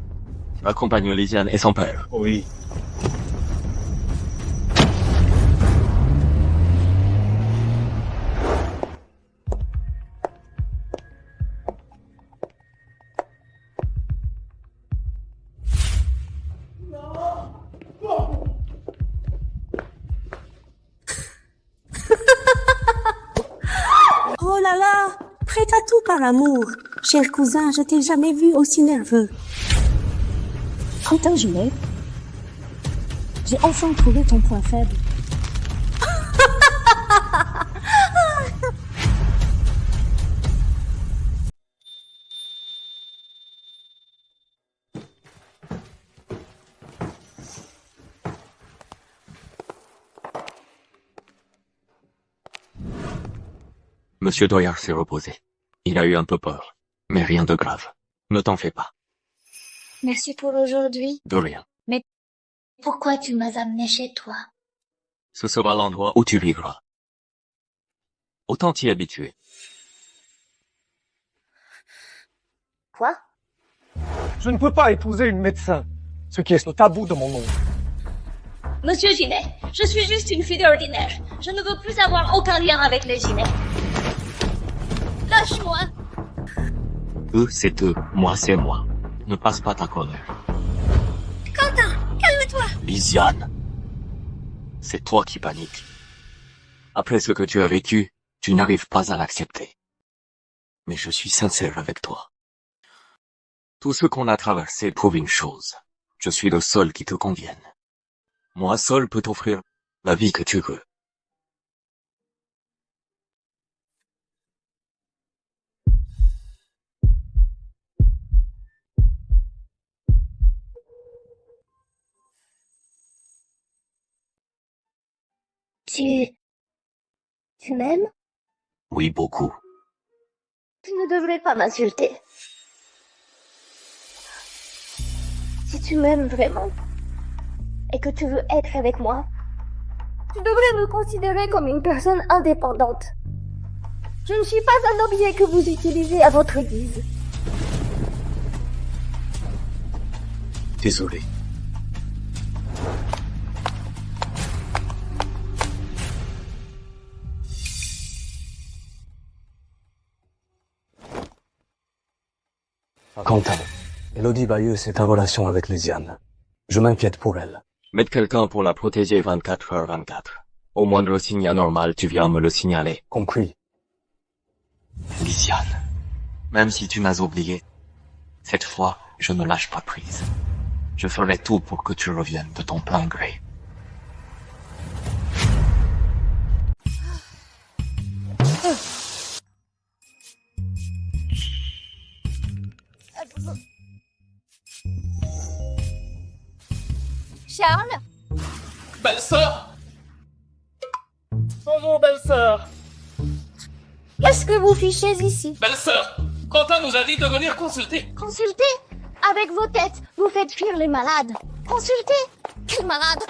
Accompagne Lisiane et son père. Oui. tout par amour. Cher cousin, je t'ai jamais vu aussi nerveux. Quentin Junet, j'ai enfin trouvé ton point faible. Monsieur Doyard s'est reposé. Il a eu un peu peur, mais rien de grave. Ne t'en fais pas. Merci pour aujourd'hui. De rien. Mais pourquoi tu m'as amené chez toi? Ce sera l'endroit où tu vivras. Autant t'y habituer. Quoi? Je ne peux pas épouser une médecin, ce qui est le tabou de mon monde. Monsieur Ginet, je suis juste une fille ordinaire. Je ne veux plus avoir aucun lien avec les Ginet. Lâche-moi. Eux, c'est eux. Moi, c'est moi. Ne passe pas ta colère. Quentin, calme-toi. Lysiane. C'est toi qui paniques. Après ce que tu as vécu, tu n'arrives pas à l'accepter. Mais je suis sincère avec toi. Tout ce qu'on a traversé prouve une chose. Je suis le seul qui te convienne. Moi seul peux t'offrir la vie que tu veux. Tu m'aimes? Oui, beaucoup. Tu ne devrais pas m'insulter. Si tu m'aimes vraiment, et que tu veux être avec moi, tu devrais me considérer comme une personne indépendante. Je ne suis pas un objet que vous utilisez à votre guise. Désolé. Quentin, Elodie Bayeux, c'est en relation avec Lysiane. Je m'inquiète pour elle. Mettre quelqu'un pour la protéger 24h/24. Au moindre signe anormal, tu viens me le signaler. Compris. Lysiane, même si tu m'as oublié, cette fois, je ne lâche pas prise. Je ferai tout pour que tu reviennes de ton plein gré. Charles? Belle-sœur! Bonjour, belle-sœur! Qu'est-ce que vous fichez ici? Belle-sœur! Quentin nous a dit de venir consulter. Consultez? Avec vos têtes, vous faites fuir les malades. Consultez? Quel malade?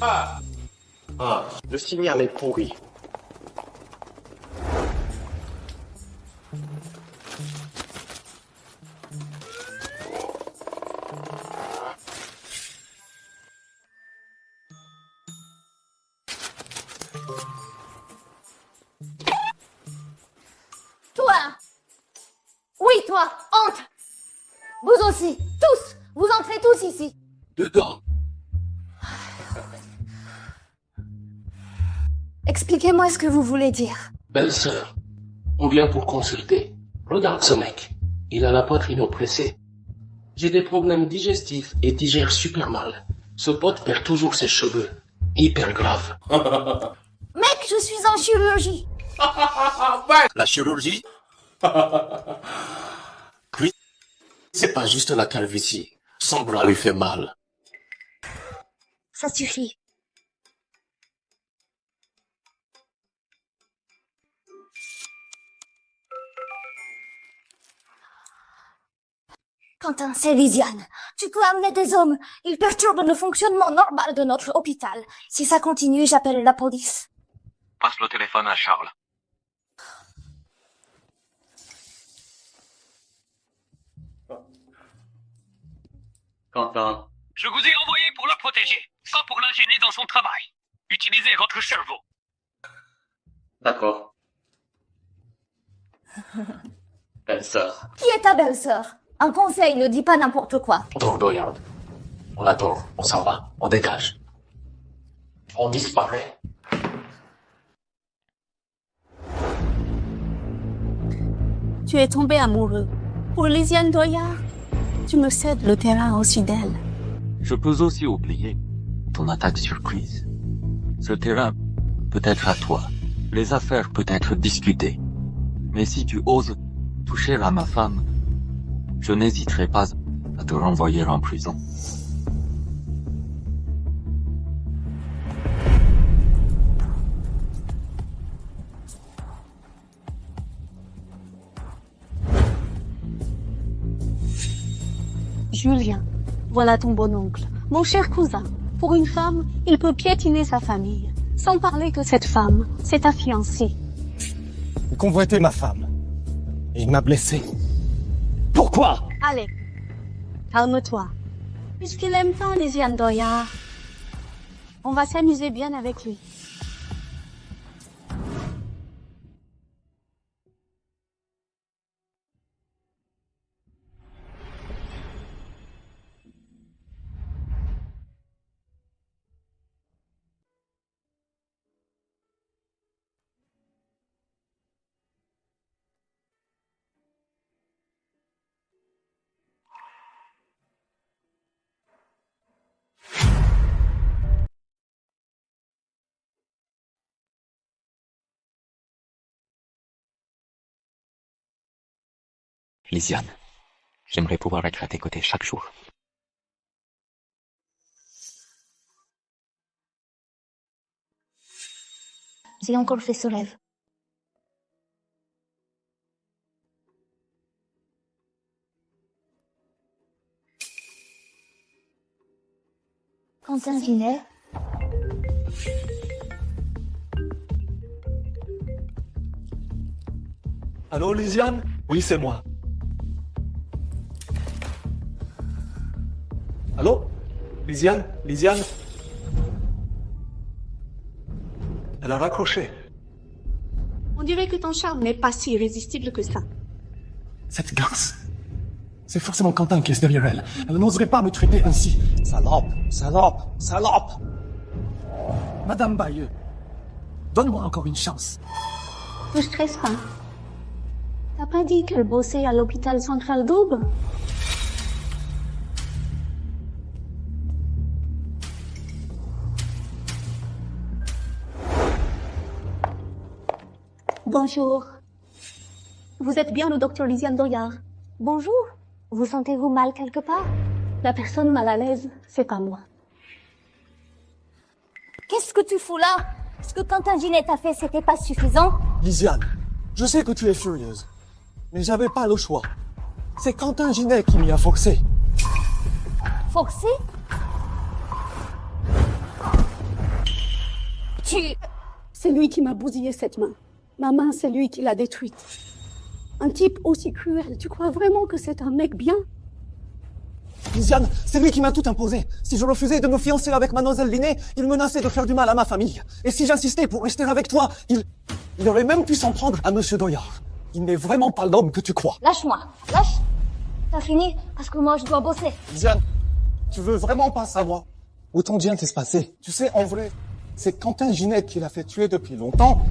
Ah, le signal est pourri. Toi! Oui, toi, entre! Vous aussi, tous! Vous entrez tous ici! Dedans. Expliquez-moi ce que vous voulez dire. Belle-sœur, on vient pour consulter. Regarde ce mec. Il a la poitrine oppressée. J'ai des problèmes digestifs et digère super mal. Ce pote perd toujours ses cheveux. Hyper grave. Mec, je suis en chirurgie! La chirurgie? Chris, c'est pas juste la calvitie. Son bras lui fait mal. Ça suffit. Quentin, c'est Lysiane. Tu peux amener des hommes. Ils perturbent le fonctionnement normal de notre hôpital. Si ça continue, j'appelle la police. Passe le téléphone à Charles. Quentin. Je vous ai envoyé pour la protéger, pas pour la gêner dans son travail. Utilisez votre cerveau. D'accord. Belle-sœur. Qui est ta belle-sœur? Un conseil, ne dis pas n'importe quoi. Doyard. On attend, on s'en va, on dégage. On disparaît. Tu es tombé amoureux. Pour Lysiane Doyard, tu me cèdes le terrain aussi d'elle. Je peux aussi oublier ton attaque surprise. Ce terrain peut être à toi. Les affaires peuvent être discutées. Mais si tu oses toucher à ma femme, je n'hésiterai pas à te renvoyer en prison. Julien, voilà ton bon oncle, mon cher cousin. Pour une femme, il peut piétiner sa famille. Sans parler que cette femme, c'est ta fiancée. Il convoitait ma femme. Et il m'a blessé. Pourquoi? Allez, calme-toi. Puisqu'il aime tant Lysiane Doyard, on va s'amuser bien avec lui. Lysiane, j'aimerais pouvoir être à tes côtés chaque jour. J'ai encore fait ce rêve. Quentin Ginet. Allô, Lysiane? Oui, c'est moi. Allô? Lysiane? Lysiane? Elle a raccroché. On dirait que ton charme n'est pas si irrésistible que ça. Cette garce. C'est forcément Quentin qui est derrière elle. Elle n'oserait pas me traiter ainsi. Salope, salope, salope. Madame Bayeux, donne-moi encore une chance. Ne stresse pas. T'as pas dit qu'elle bossait à l'hôpital central d'Aube? Bonjour. Vous êtes bien le docteur Lysiane Doyard? Bonjour. Vous sentez-vous mal quelque part? La personne mal à l'aise, c'est pas moi. Qu'est-ce que tu fous là? Ce que Quentin Ginet t'a fait, c'était pas suffisant? Lysiane, je sais que tu es furieuse, mais j'avais pas le choix. C'est Quentin Ginet qui m'y a forcé. Forcé? C'est lui qui m'a bousillé cette main. Ma main, c'est lui qui l'a détruite. Un type aussi cruel, tu crois vraiment que c'est un mec bien? Lysiane, c'est lui qui m'a tout imposé. Si je refusais de me fiancer avec mademoiselle Linné, il menaçait de faire du mal à ma famille. Et si j'insistais pour rester avec toi, il aurait même pu s'en prendre à monsieur Doyard. Il n'est vraiment pas l'homme que tu crois. Lâche-moi, lâche. T'as fini? Parce que moi, je dois bosser. Lysiane, tu veux vraiment pas savoir où ton bien s'est passé? Tu sais, en vrai, c'est Quentin Ginet qui l'a fait tuer depuis longtemps.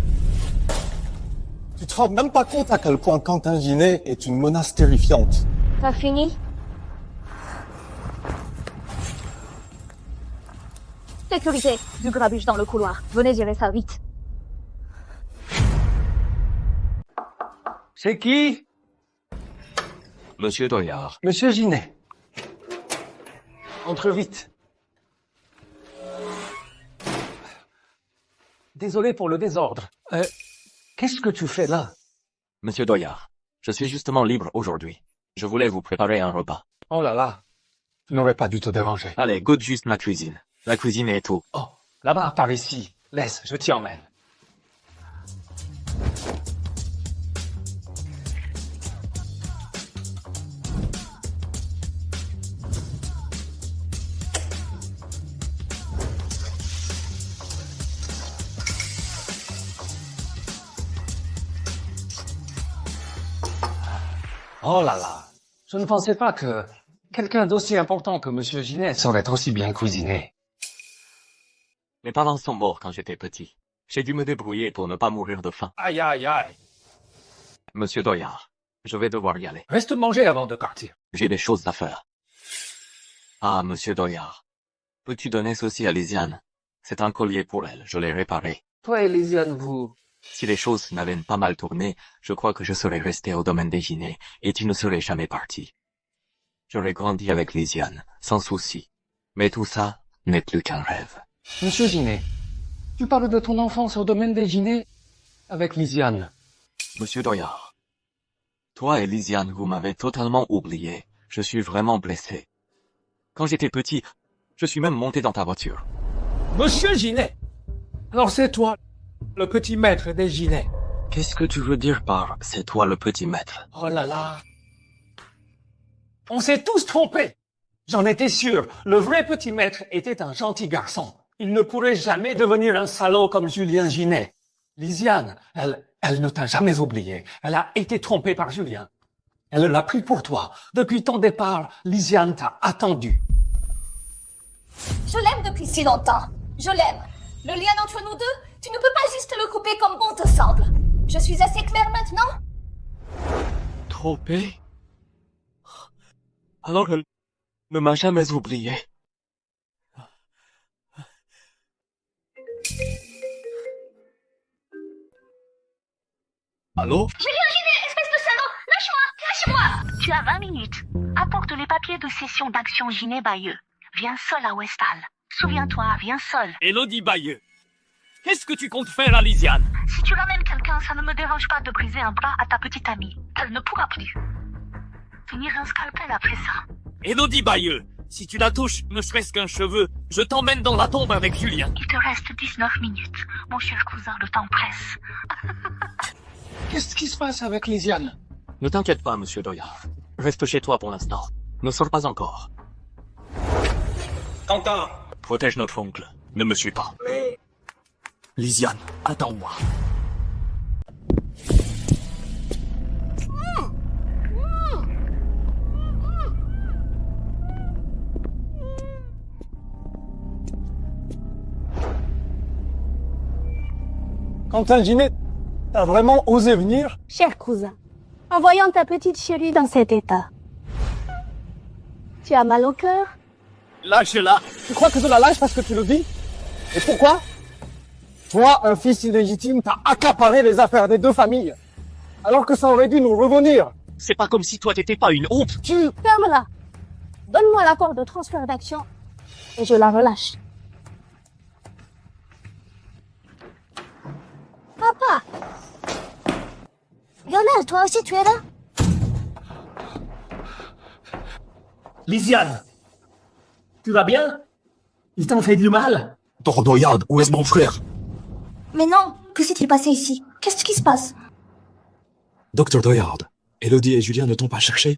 Tu te rends même pas compte à quel point Quentin Ginet est une menace terrifiante. T'as fini? Sécurité, du grabuge dans le couloir. Venez gérer ça vite. C'est qui? Monsieur Doyard. Monsieur Ginet. Entre vite. Désolé pour le désordre. Qu'est-ce que tu fais là? Monsieur Doyard, je suis justement libre aujourd'hui. Je voulais vous préparer un repas. Oh là là. Tu n'aurais pas dû te déranger. Allez, goûte juste ma cuisine. La cuisine est tout. Oh, là-bas, par ici. Laisse, je t'y emmène. Oh là là. Je ne pensais pas que quelqu'un d'aussi important que Monsieur Ginet saurait aussi bien cuisiner. Mes parents sont morts quand j'étais petit. J'ai dû me débrouiller pour ne pas mourir de faim. Aïe, aïe, aïe. Monsieur Doyard, Je vais devoir y aller. Reste manger avant de partir. J'ai des choses à faire. Ah, monsieur Doyard. Peux-tu donner ceci à Lisiane? C'est un collier pour elle, je l'ai réparé. Toi et Lisiane, vous... Si les choses n'avaient pas mal tourné, je crois que je serais resté au domaine des Ginets, et tu ne serais jamais parti. J'aurais grandi avec Lisiane, sans souci. Mais tout ça n'est plus qu'un rêve. Monsieur Ginet, tu parles de ton enfance au domaine des Ginets avec Lisiane. Monsieur Doyard. Toi et Lisiane, vous m'avez totalement oublié. Je suis vraiment blessé. Quand j'étais petit, je suis même monté dans ta voiture. Monsieur Ginet! Alors c'est toi, le petit maître des Ginets. Qu'est-ce que tu veux dire par « c'est toi le petit maître » ? Oh là là! On s'est tous trompés! J'en étais sûr, le vrai petit maître était un gentil garçon. Il ne pourrait jamais devenir un salaud comme Julien Ginet. Lisiane, elle ne t'a jamais oublié. Elle a été trompée par Julien. Elle l'a pris pour toi. Depuis ton départ, Lisiane t'a attendu. Je l'aime depuis si longtemps. Je l'aime. Le lien entre nous deux, tu ne peux pas juste le couper comme bon te semble. Je suis assez claire maintenant? Trompé? Alors elle ne m'a jamais oublié. Allô? Julien Ginet, espèce de salaud! Lâche-moi! Lâche-moi! Tu as 20 minutes. Apporte les papiers de cession d'action Ginet Bayeux. Viens seul à Westal. Souviens-toi, viens seul. Elodie Bayeux, qu'est-ce que tu comptes faire à Lisiane? Si tu ramènes quelqu'un, ça ne me dérange pas de briser un bras à ta petite amie. Elle ne pourra plus finir un scalpel après ça. Elodie Bayeux, si tu la touches, ne serait-ce qu'un cheveu, je t'emmène dans la tombe avec Julien. Il te reste 19 minutes. Mon cher cousin, le temps presse. Qu'est-ce qui se passe avec Lisiane? Ne t'inquiète pas, monsieur Doyard. Reste chez toi pour l'instant. Ne sors pas encore. Quentin! Protège notre oncle. Ne me suis pas. Mais... Lisiane, attends-moi. Quentin Ginet, t'as vraiment osé venir? Cher cousin, en voyant ta petite chérie dans cet état, tu as mal au cœur? Lâche-la! Tu crois que je la lâche parce que tu le dis? Et pourquoi? Toi, un fils illégitime, t'as accaparé les affaires des deux familles. Alors que ça aurait dû nous revenir. C'est pas comme si toi t'étais pas une honte! Tu fermes-la. Donne-moi l'accord de transfert d'action et je la relâche. Papa! Lionel, toi aussi tu es là? Lisiane, tu vas bien? Il t'en fait du mal? Dr. Doyard, où est mon frère? Mais non, que s'est-il passé ici? Qu'est-ce qui se passe? Dr. Doyard, Elodie et Julien ne t'ont pas cherché?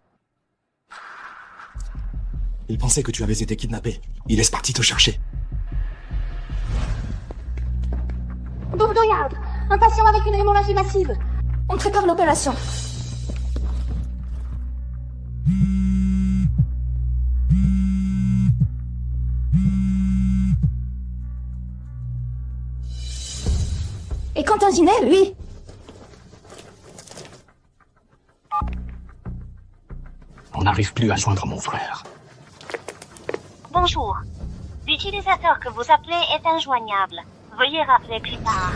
Ils pensaient que tu avais été kidnappé. Il est parti te chercher. Dr. Doyard, un patient avec une hémorragie massive. On prépare l'opération. Et Quentin Ginet, lui? On n'arrive plus à joindre mon frère. Bonjour. L'utilisateur que vous appelez est injoignable. Veuillez rappeler plus tard.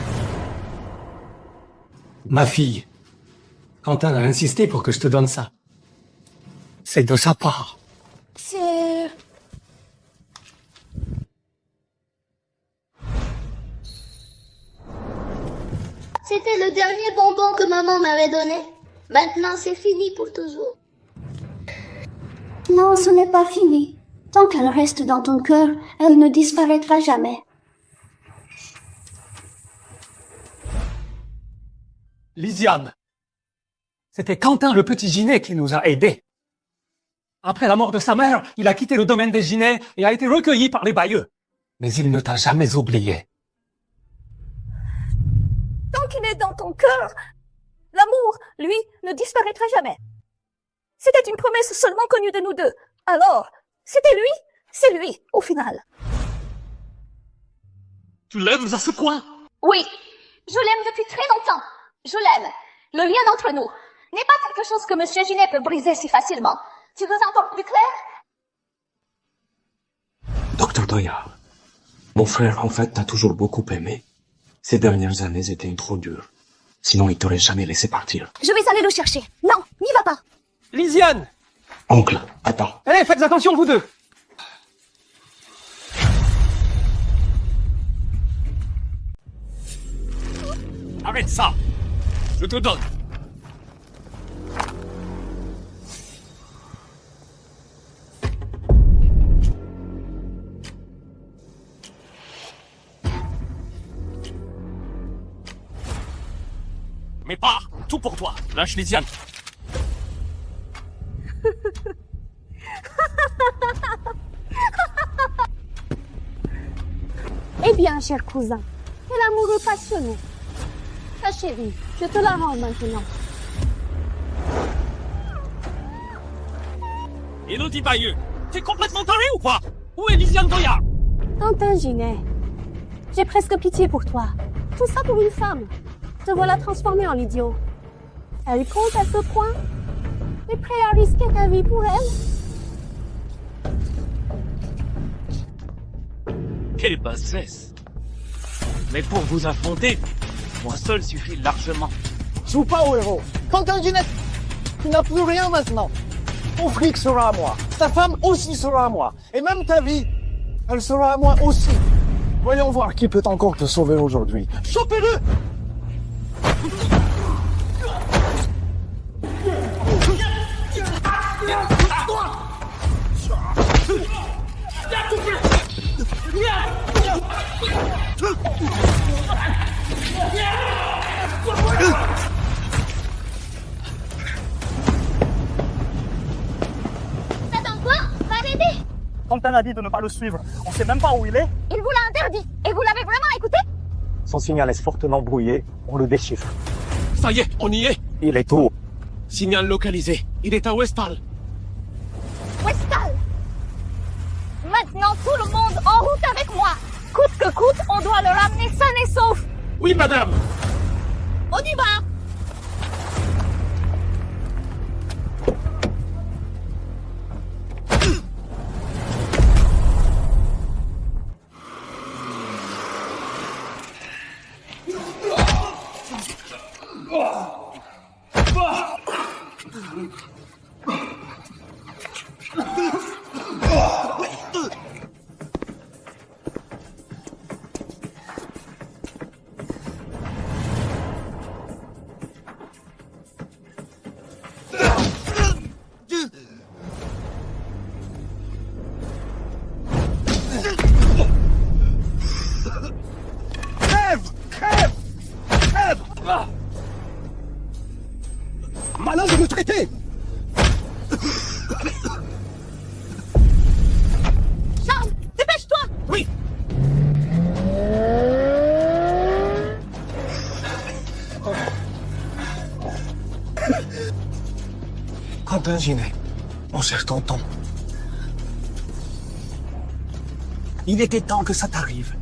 Ma fille, Quentin a insisté pour que je te donne ça. C'est de sa part. C'est... C'était le dernier bonbon que maman m'avait donné. Maintenant, c'est fini pour toujours. Non, ce n'est pas fini. Tant qu'elle reste dans ton cœur, elle ne disparaîtra jamais. Lisiane, c'était Quentin le petit Ginet qui nous a aidés. Après la mort de sa mère, il a quitté le domaine des Ginets et a été recueilli par les Bayeux. Mais il ne t'a jamais oublié. Tant qu'il est dans ton cœur, l'amour, lui, ne disparaîtra jamais. C'était une promesse seulement connue de nous deux. Alors, c'était lui, c'est lui, au final. Tu l'aimes à ce point? Oui, je l'aime depuis très longtemps. Je l'aime. Le lien entre nous. n'est pas quelque chose que Monsieur Ginet peut briser si facilement. Tu veux entendre plus clair? Docteur Doyard, mon frère, en fait, t'a toujours beaucoup aimé. Ces dernières années étaient trop dures. Sinon, il t'aurait jamais laissé partir. Je vais aller le chercher. Non, n'y va pas. Lysiane! Oncle, attends. Allez, faites attention, vous deux! Arrête ça! Je te donne! Mais pas tout pour toi. Lâche Lysiane. Eh bien, cher cousin, quel amoureux passionné. Ta chérie, je te la rends maintenant. Élodie Bayeux, t'es complètement taré ou quoi? Où est Lysiane Doyard? Quentin Ginet, j'ai presque pitié pour toi. Tout ça pour une femme. Te voilà transformé en idiot. Elle compte à ce point? T'es prêt à risquer ta vie pour elle? Quelle bassesse! Mais pour vous affronter, moi seul suffit largement. Joue pas au héros. Quentin Ginet, tu n'as plus rien maintenant. Ton fric sera à moi. Ta femme aussi sera à moi. Et même ta vie, elle sera à moi aussi. Voyons voir qui peut encore te sauver aujourd'hui. Chopez-le! T'attends quoi? Va l'aider. Quentin a dit de ne pas le suivre. On sait même pas où il est. Il vous l'a interdit. Et vous l'avez vraiment écouté? Son signal est fortement brouillé. On le déchiffre. Ça y est, on y est. Il est tôt. Signal localisé. Il est à Westphal. Westphal. Maintenant, tout le monde en route avec moi. Coûte que coûte, on doit le ramener sain et sauf. Oui, madame. On y va. Malin de me traiter! Charles, dépêche-toi. Oui. Quentin Ginet, mon cher tonton. Il était temps que ça t'arrive.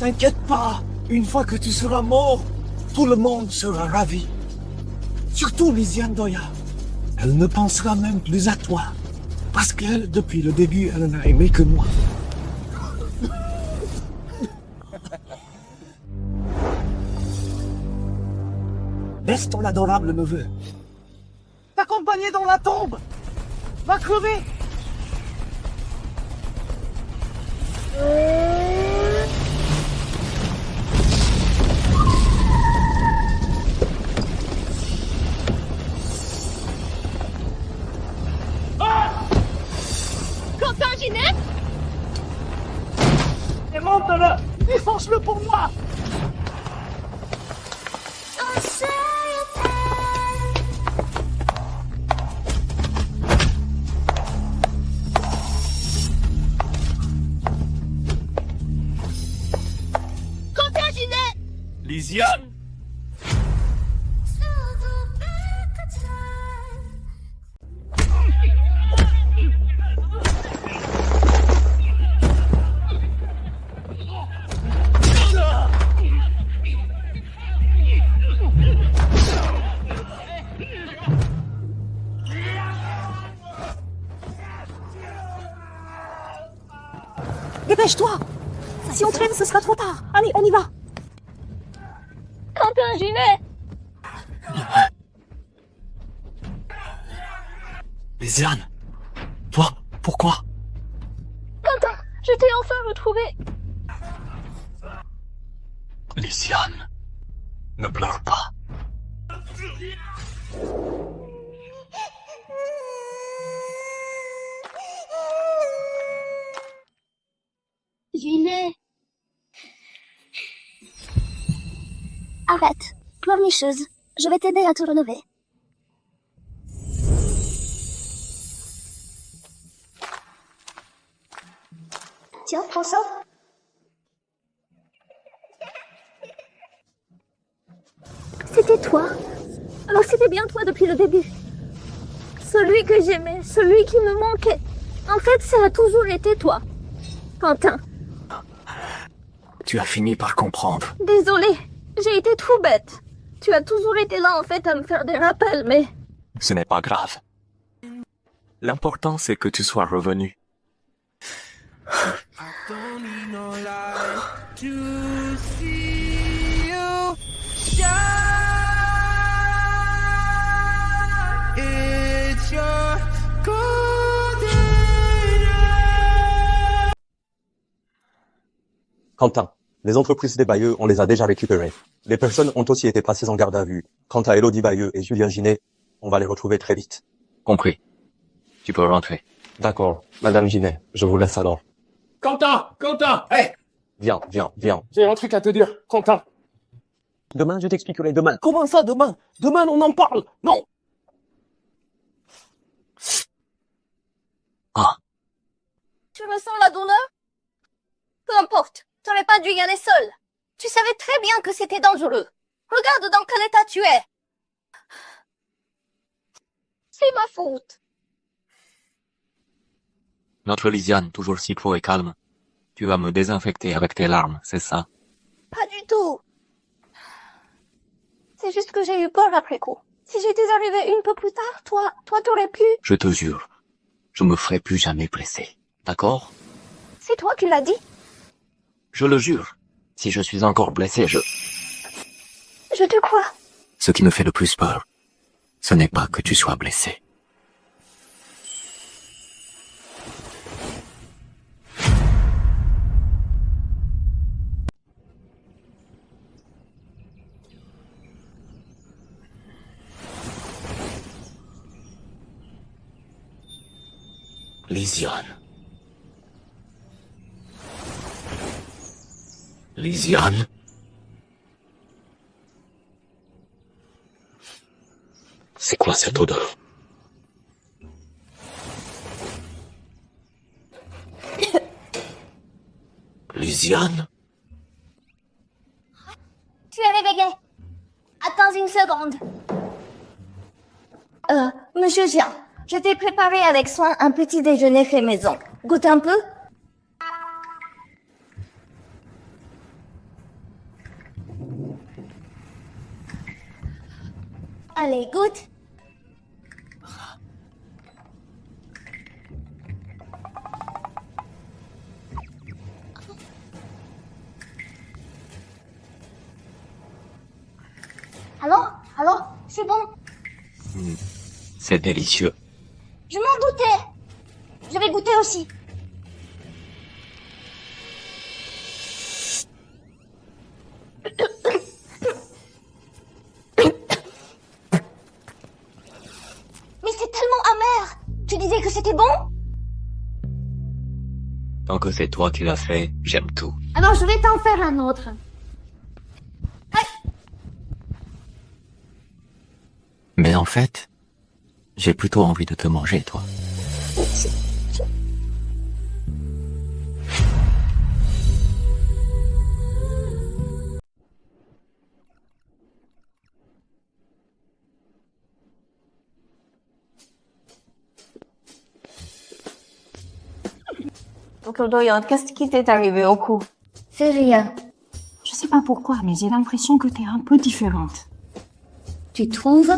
T'inquiète pas, une fois que tu seras mort, tout le monde sera ravi. Surtout Lysiane Doyard. Elle ne pensera même plus à toi. Parce qu'elle, depuis le début, elle n'a aimé que moi. Laisse ton adorable neveu t'accompagner dans la tombe. Va crever. Quentin Ginet. Démonte-le. Défonce-le pour moi. Quentin Ginet. Lysiane! Dépêche-toi. Si on traîne, ce sera trop tard. Allez, on y va. Quentin Ginet. Lysiane, toi, pourquoi? Quentin, je t'ai enfin retrouvé. Lysiane, ne pleure pas. Ginet. Arrête. Pleurnicheuse. Je vais t'aider à te relever. Tiens, prends ça. C'était toi. Alors c'était bien toi depuis le début. Celui que j'aimais, celui qui me manquait. En fait, ça a toujours été toi. Quentin. Tu as fini par comprendre. Désolée, j'ai été trop bête. Tu as toujours été là en fait à me faire des rappels, mais... Ce n'est pas grave. L'important, c'est que tu sois revenu. Quentin, les entreprises des Bayeux, on les a déjà récupérées. Les personnes ont aussi été placées en garde à vue. Quant à Elodie Bayeux et Julien Ginet, on va les retrouver très vite. Compris. Tu peux rentrer. D'accord, Madame Ginet, je vous laisse alors. Quentin, hé, Viens. j'ai un truc à te dire, Quentin. Demain, je t'expliquerai demain. Comment ça, demain? Demain, on en parle. Non. Tu ressens la douleur? Peu importe, t'aurais pas dû y aller seul. Tu savais très bien que c'était dangereux. Regarde dans quel état tu es. C'est ma faute. Notre Lysiane, toujours si pro et calme. Tu vas me désinfecter avec tes larmes, c'est ça? Pas du tout. C'est juste que j'ai eu peur après coup. Si j'étais arrivée un peu plus tard, toi t'aurais pu... Je te jure, je me ferai plus jamais blesser. D'accord? C'est toi qui l'as dit. Je le jure. Si je suis encore blessé, Je te crois. Ce qui me fait le plus peur, ce n'est pas que tu sois blessé. Lysiane. Lysiane. C'est quoi cette odeur? Lysiane? Tu es réveillé. Attends une seconde. Monsieur Jean, je t'ai préparé avec soin un petit déjeuner fait maison. Goûte un peu. Allez, goûte. Alors, c'est bon. C'est délicieux. Je m'en doutais. Je vais goûter aussi. Mais c'est tellement amer. Tu disais que c'était bon? Tant que c'est toi qui l'as fait, j'aime tout. Alors je vais t'en faire un autre. Mais en fait, j'ai plutôt envie de te manger, toi. Dr. Doyle, qu'est-ce qui t'est arrivé au cou? C'est rien. Je sais pas pourquoi, mais j'ai l'impression que t'es un peu différente. Tu trouves?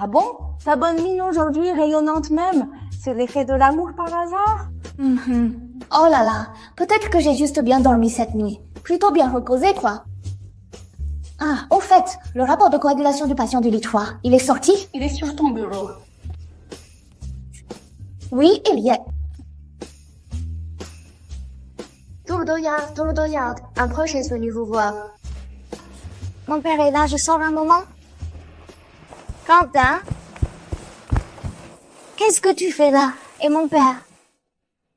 Ah bon? Ta bonne mine aujourd'hui, rayonnante même, c'est l'effet de l'amour par hasard? Oh là là, peut-être que j'ai juste bien dormi cette nuit. Plutôt bien reposé, quoi. Ah, au fait, le rapport de coagulation du patient du lit 3, il est sorti? Il est sur ton bureau. Oui, il y est. Tourdoyard, un proche est venu vous voir. Mon père est là, je sors un moment. Quentin? Qu'est-ce que tu fais là? Et mon père?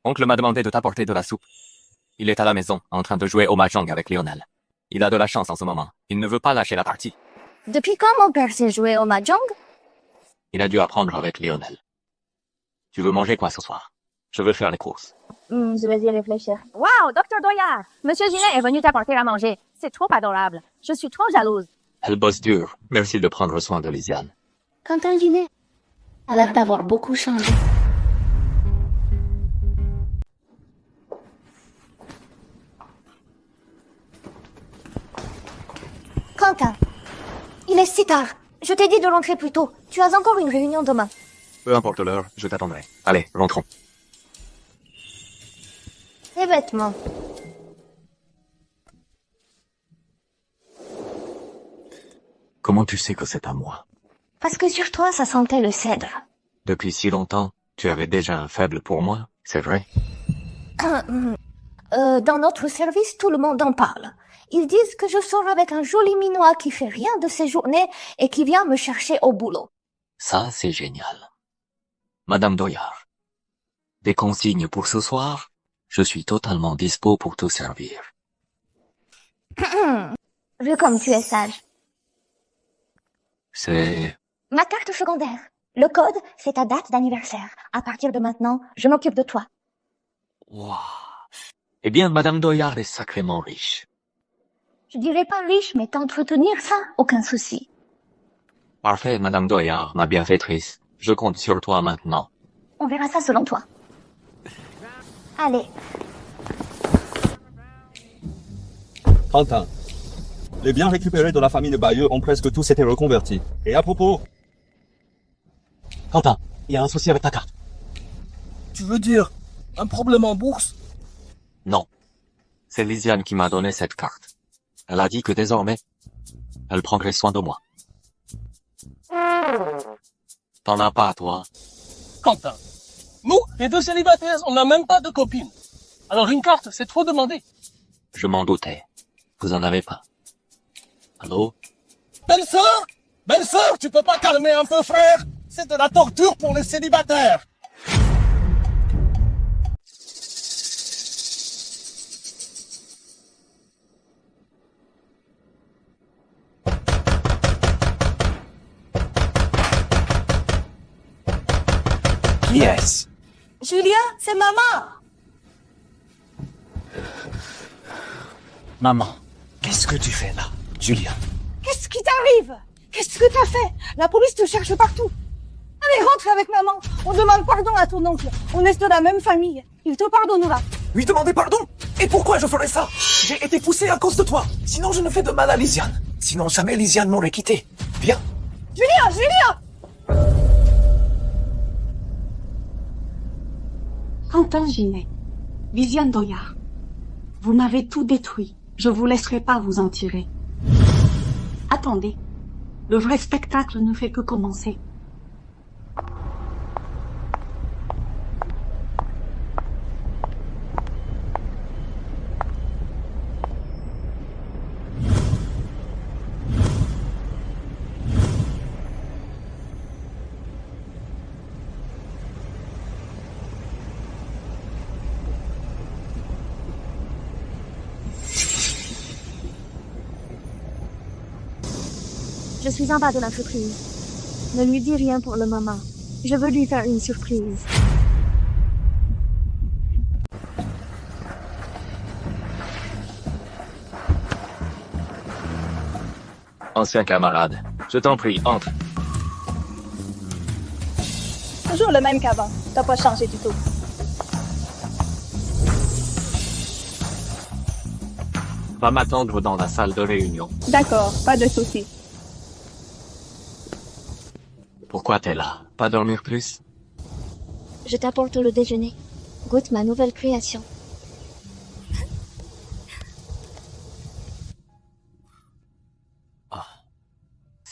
Oncle m'a demandé de t'apporter de la soupe. Il est à la maison, en train de jouer au mahjong avec Lionel. Il a de la chance en ce moment. Il ne veut pas lâcher la partie. Depuis quand mon père sait jouer au mahjong? Il a dû apprendre avec Lionel. Tu veux manger quoi ce soir? Je veux faire les courses. Je vais y réfléchir. Wow, Dr. Doyard! Monsieur Ginet est venu t'apporter à manger. C'est trop adorable. Je suis trop jalouse. Elle bosse dur. Merci de prendre soin de Lisiane. Quentin Ginet a l'air d'avoir beaucoup changé. Quentin, il est si tard. Je t'ai dit de rentrer plus tôt. Tu as encore une réunion demain. Peu importe l'heure, je t'attendrai. Allez, rentrons. Et bêtement. Comment tu sais que c'est à moi? Parce que sur toi, ça sentait le cèdre. Depuis si longtemps, tu avais déjà un faible pour moi, c'est vrai? Dans notre service, tout le monde en parle. Ils disent que je sors avec un joli minois qui fait rien de ses journées et qui vient me chercher au boulot. Ça, c'est génial. Madame Doyard, des consignes pour ce soir? Je suis totalement dispo pour te servir. Vu comme tu es sage. C'est... Ma carte secondaire. Le code, c'est ta date d'anniversaire. À partir de maintenant, je m'occupe de toi. Wow. Eh bien, Madame Doyard est sacrément riche. Je dirais pas riche, mais t'entretenir, ça, aucun souci. Parfait, Madame Doyard, ma bienfaitrice. Je compte sur toi maintenant. On verra ça selon toi. Allez. Quentin, les biens récupérés de la famille de Bayeux ont presque tous été reconvertis. Et à propos... Quentin, il y a un souci avec ta carte. Tu veux dire un problème en bourse? Non. C'est Lisiane qui m'a donné cette carte. Elle a dit que désormais, elle prendrait soin de moi. T'en as pas, toi? Quentin, nous, les deux célibataires, on n'a même pas de copine. Alors une carte, c'est trop demandé. Je m'en doutais. Vous en avez pas. Allô? Belle-sœur? Belle-sœur, tu peux pas calmer un peu, frère? C'est de la torture pour les célibataires. Yes. Julien, c'est maman. Maman, qu'est-ce que tu fais là, Julien? Qu'est-ce qui t'arrive? Qu'est-ce que t'as fait? La police te cherche partout. Allez, rentre avec maman. On demande pardon à ton oncle. On est de la même famille. Il te pardonnera. Lui demander pardon? Et pourquoi je ferais ça? J'ai été poussé à cause de toi. Sinon, je ne fais de mal à Lisiane. Sinon, jamais Lisiane m'aurait quitté. Viens. Julien, Julien! Quentin Ginet, Lisiane Doyard, vous m'avez tout détruit. Je vous laisserai pas vous en tirer. Attendez, le vrai spectacle ne fait que commencer. Je suis en bas de l'entreprise. Ne lui dis rien pour le moment. Je veux lui faire une surprise. Ancien camarade, je t'en prie, entre. Toujours le même qu'avant. T'as pas changé du tout. Va m'attendre dans la salle de réunion. D'accord, pas de souci. Pourquoi t'es là? Pas dormir plus? Je t'apporte le déjeuner. Goûte ma nouvelle création.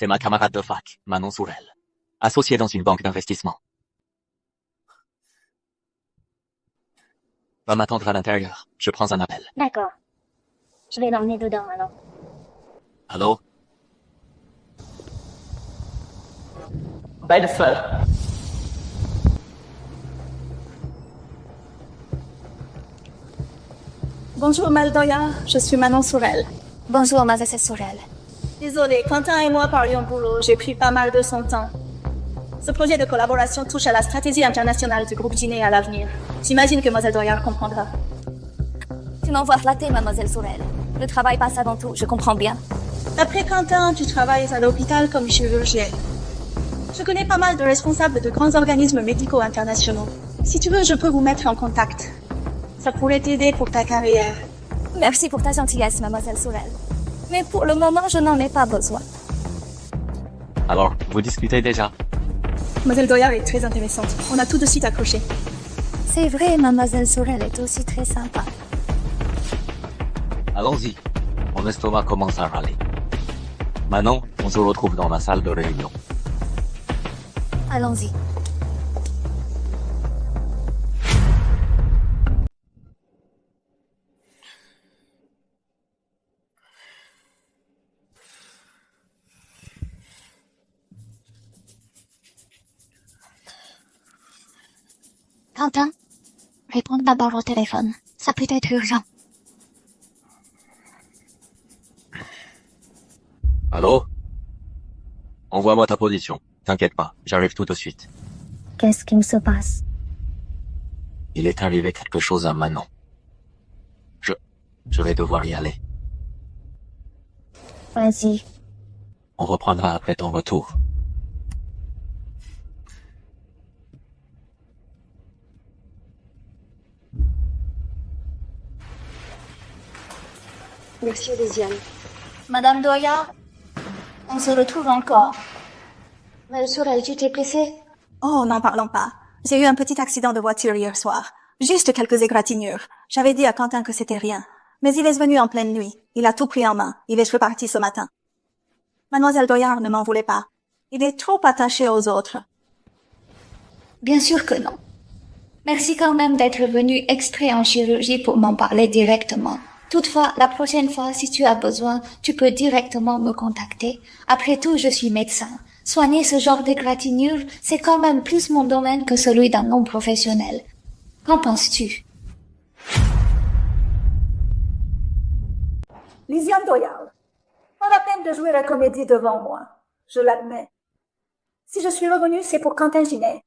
c'est ma camarade de fac, Manon Sourel, associée dans une banque d'investissement. Va m'attendre à l'intérieur, je prends un appel. D'accord. Je vais l'emmener dedans alors. Allô? Belle sœur. Bonjour Maldoya, je suis Manon Sourel. Bonjour, mademoiselle Sorel. Désolée, Quentin et moi parlions boulot, j'ai pris pas mal de son temps. Ce projet de collaboration touche à la stratégie internationale du groupe Giné à l'avenir. J'imagine que Mademoiselle Doyard comprendra. Tu m'envoies flatter, mademoiselle Sorel. Le travail passe avant tout, je comprends bien. D'après Quentin, tu travailles à l'hôpital comme chirurgienne. Je connais pas mal de responsables de grands organismes médicaux internationaux. Si tu veux, je peux vous mettre en contact. Ça pourrait t'aider pour ta carrière. Merci pour ta gentillesse, mademoiselle Sorel. Mais pour le moment, je n'en ai pas besoin. Alors, vous discutez déjà? Mademoiselle Doyard est très intéressante. On a tout de suite accroché. C'est vrai, mademoiselle Sorel est aussi très sympa. Allons-y. Mon estomac commence à râler. Manon, on se retrouve dans la salle de réunion. Allons-y. Quentin, réponds d'abord au téléphone. Ça peut être urgent. Allô? Envoie-moi ta position. T'inquiète pas, j'arrive tout de suite. Qu'est-ce qui se passe? Il est arrivé quelque chose à Manon. Je vais devoir y aller. Vas-y. On reprendra après ton retour. Monsieur Léziane. Madame Doya, on se retrouve encore. Mais Sorel, tu t'es blessée? Oh, n'en parlons pas. J'ai eu un petit accident de voiture hier soir. Juste quelques égratignures. J'avais dit à Quentin que c'était rien. Mais il est venu en pleine nuit. Il a tout pris en main. Il est reparti ce matin. Mademoiselle Doyard ne m'en voulait pas. Il est trop attaché aux autres. Bien sûr que non. Merci quand même d'être venu exprès en chirurgie pour m'en parler directement. Toutefois, la prochaine fois, si tu as besoin, tu peux directement me contacter. Après tout, je suis médecin. Soigner ce genre d'égratignures, c'est quand même plus mon domaine que celui d'un non-professionnel. Qu'en penses-tu? Lysiane Doyard, pas la peine de jouer la comédie devant moi. Je l'admets. Si je suis revenue, c'est pour Quentin Ginet.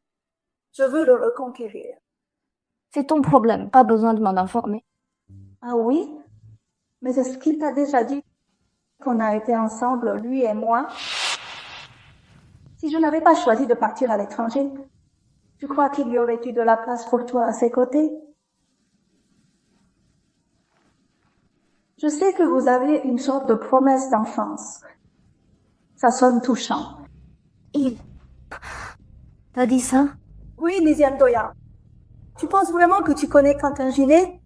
Je veux le reconquérir. C'est ton problème, pas besoin de m'en informer. Ah oui? Mais est-ce qu'il t'a déjà dit qu'on a été ensemble, lui et moi? Si je n'avais pas choisi de partir à l'étranger, tu crois qu'il y aurait eu de la place pour toi à ses côtés? Je sais que vous avez une sorte de promesse d'enfance. Ça sonne touchant. T'as dit ça? Oui, Lysiane Doyard. Tu penses vraiment que tu connais Quentin Ginet?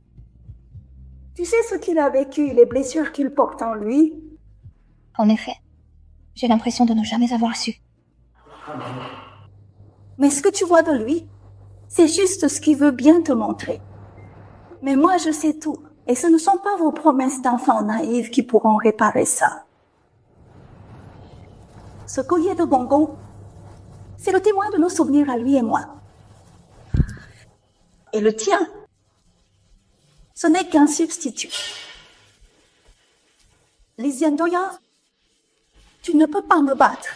Tu sais ce qu'il a vécu, les blessures qu'il porte en lui? En effet. J'ai l'impression de ne jamais avoir su. Mais ce que tu vois de lui, c'est juste ce qu'il veut bien te montrer. Mais moi, je sais tout. Et ce ne sont pas vos promesses d'enfants naïfs qui pourront réparer ça. Ce collier de bonbons, c'est le témoin de nos souvenirs à lui et moi. Et le tien, ce n'est qu'un substitut. Lysiane Doyard, tu ne peux pas me battre.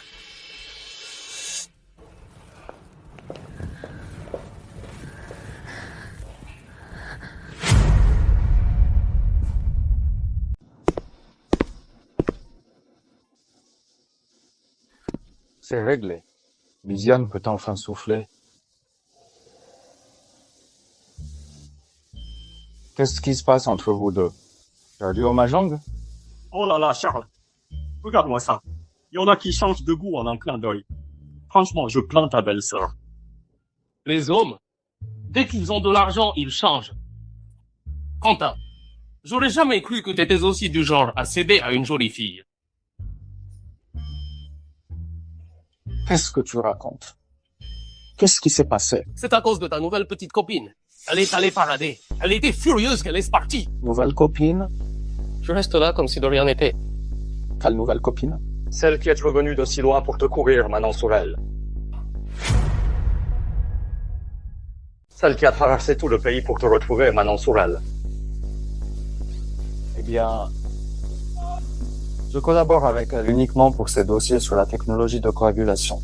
C'est réglé. Lysiane peut enfin souffler. Qu'est-ce qui se passe entre vous deux? Perdu au mahjong? Oh là là, Charles. Regarde-moi ça. Il y en a qui changent de goût en un clin d'œil. Franchement, je plains ta belle-sœur. Les hommes, dès qu'ils ont de l'argent, ils changent. Quentin, j'aurais jamais cru que t'étais aussi du genre à céder à une jolie fille. Qu'est-ce que tu racontes? Qu'est-ce qui s'est passé? C'est à cause de ta nouvelle petite copine. Elle est allée parader. Elle était furieuse qu'elle est partie. Nouvelle copine? Je reste là comme si de rien n'était. Quelle nouvelle copine? Celle qui est revenue de si loin pour te courir, Manon Sorel. Celle qui a traversé tout le pays pour te retrouver, Manon Sorel. Eh bien, je collabore avec elle uniquement pour ses dossiers sur la technologie de coagulation.